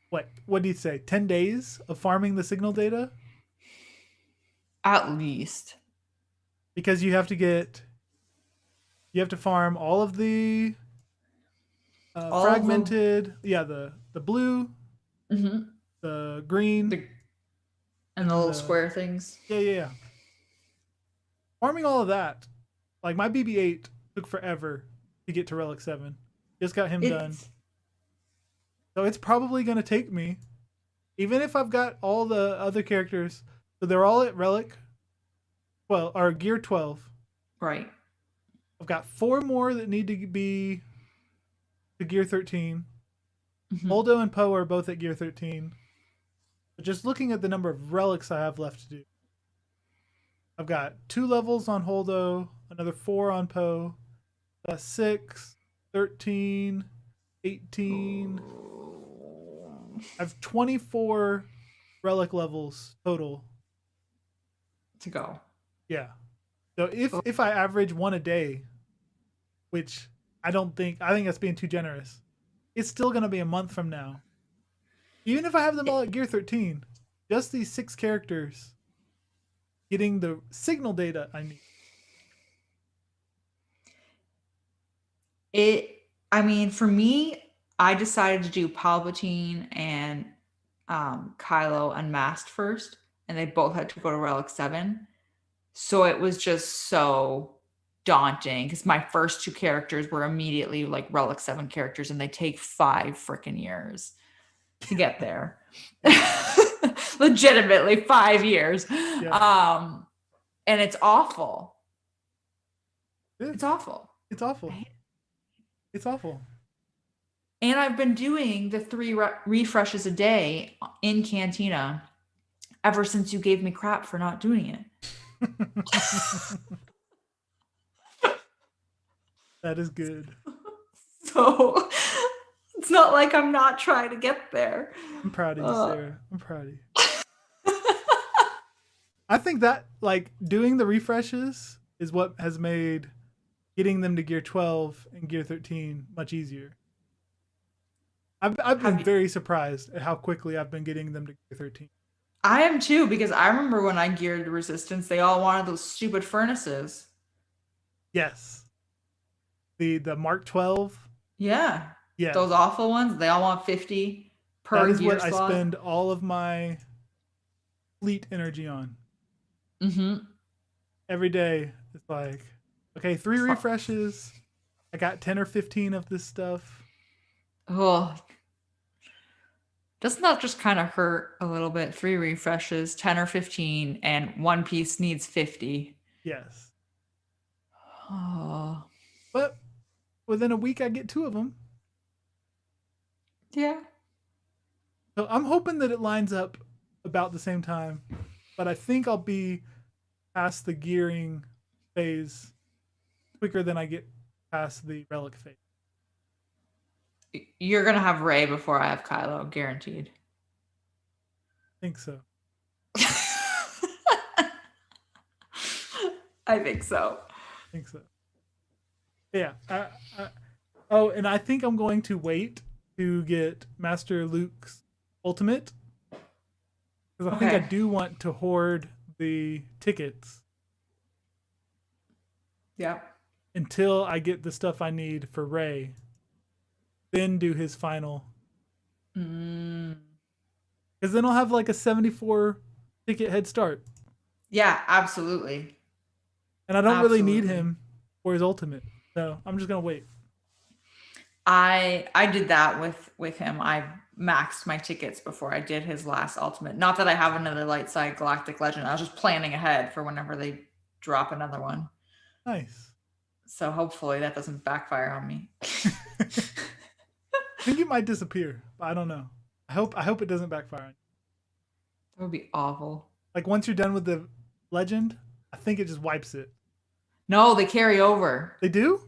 what do you say, 10 days of farming the signal data? At least. Because you have to farm all of the fragmented, the blue, the green, And the in little the square things. yeah. Farming all of that, like my BB-8 took forever to get to Relic 7. Just got him done. It's So it's probably going to take me, even if I've got all the other characters, so they're all at Relic 12, or Gear 12. right. I've got 4 more that need to be to Gear 13. Mhm. Holdo and Poe are both at Gear 13. But just looking at the number of relics I have left to do, I've got 2 levels on Holdo, another 4 on Poe. That's 6, 13, 18. I have 24 relic levels total. To go. Yeah. So if I average 1 a day, which I think that's being too generous, it's still going to be a month from now. Even if I have them all at Gear 13, just these 6 characters getting the signal data I need. I mean, for me, I decided to do Palpatine and Kylo unmasked first, and they both had to go to Relic 7. So it was just so daunting because my first 2 characters were immediately like Relic 7 characters, and they take 5 freaking years to get there. Legitimately 5 years. Yeah. And it's awful. It's awful. It's awful. It's awful. And I've been doing the 3 refreshes a day in Cantina ever since you gave me crap for not doing it. That is good. So it's not like I'm not trying to get there. I'm proud of you, Sarah. I'm proud of you. I think that like doing the refreshes is what has made getting them to Gear 12 and Gear 13 much easier. I've been very surprised at how quickly I've been getting them to Gear 13. I am too, because I remember when I geared Resistance, they all wanted those stupid furnaces. Yes. The Mark 12. Yeah. Yeah. Those awful ones. They all want 50 per That is gear what slot. I spend all of my fleet energy on. Mm-hmm. Every day, it's like, okay, 3 refreshes. I got 10 or 15 of this stuff. Oh, doesn't that just kind of hurt a little bit? 3 refreshes, 10 or 15, and one piece needs 50. Yes. Oh. But within a week, I get 2 of them. Yeah. So I'm hoping that it lines up about the same time. But I think I'll be past the gearing phase quicker than I get past the relic phase. You're going to have Rey before I have Kylo, guaranteed. I think so. I think so. Yeah. Oh, and I think I'm going to wait to get Master Luke's ultimate. Because I think I do want to hoard the tickets. Yeah. Until I get the stuff I need for Rey. Then do his final. Because then I'll have like a 74 ticket head start. Yeah, absolutely. And I don't really need him for his ultimate. So I'm just going to wait. I did that with him. I maxed my tickets before I did his last ultimate. Not that I have another light side galactic legend. I was just planning ahead for whenever they drop another one. Nice. So hopefully that doesn't backfire on me. I think it might disappear, but I don't know. I hope it doesn't backfire on you. That would be awful. Like once you're done with the legend, I think it just wipes it. No, they carry over. They do?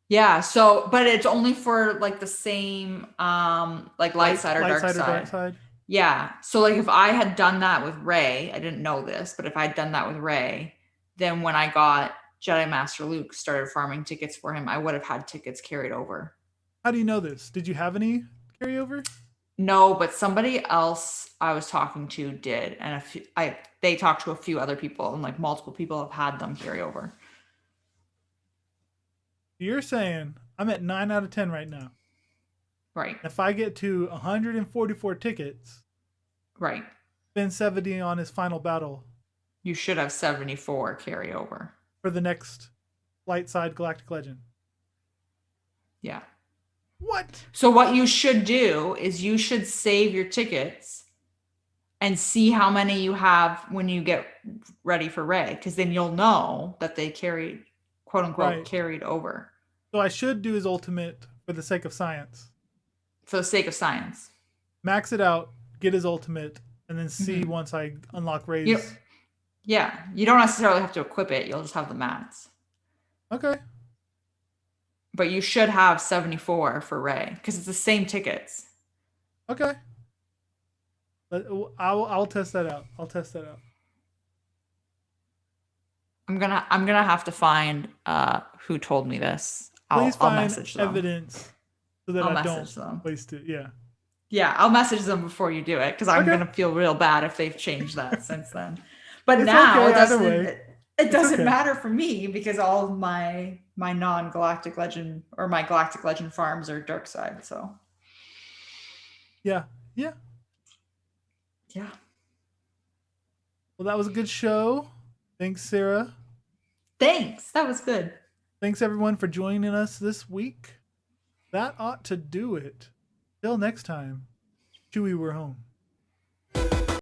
Yeah, so but it's only for like the same like light side or dark side. Yeah. So like if I had done that with Rey, I didn't know this, but if I'd done that with Rey, then when I got Jedi Master Luke started farming tickets for him, I would have had tickets carried over. How do you know this? Did you have any carryover? No, but somebody else I was talking to did, and they talked to a few other people, and like multiple people have had them carry over. You're saying I'm at 9 out of 10 right now. Right. If I get to 144 tickets, right, spend 70 on his final battle You should have 74 carryover. for the next light side Galactic Legend. Yeah. What? So what you should do is you should save your tickets and see how many you have when you get ready for Ray, because then you'll know that they carried, quote unquote, Right. carried over. So I should do his ultimate for the sake of science. For the sake of science. Max it out, get his ultimate, and then see once I unlock Ray's. Yeah, you don't necessarily have to equip it. You'll just have the mats. Okay. But you should have 74 for Ray because it's the same tickets. Okay. I'll test that out. I'm gonna have to find who told me this. Please I'll find message them. Evidence so that I don't waste it. Yeah. Yeah, I'll message them before you do it because I'm gonna feel real bad if they've changed that since then. But now it doesn't matter for me because all of my non-Galactic Legend or my Galactic Legend farms are dark side. So yeah. Well, that was a good show. Thanks, Sarah. Thanks. That was good. Thanks everyone for joining us this week. That ought to do it. Till next time, Chewie, we're home.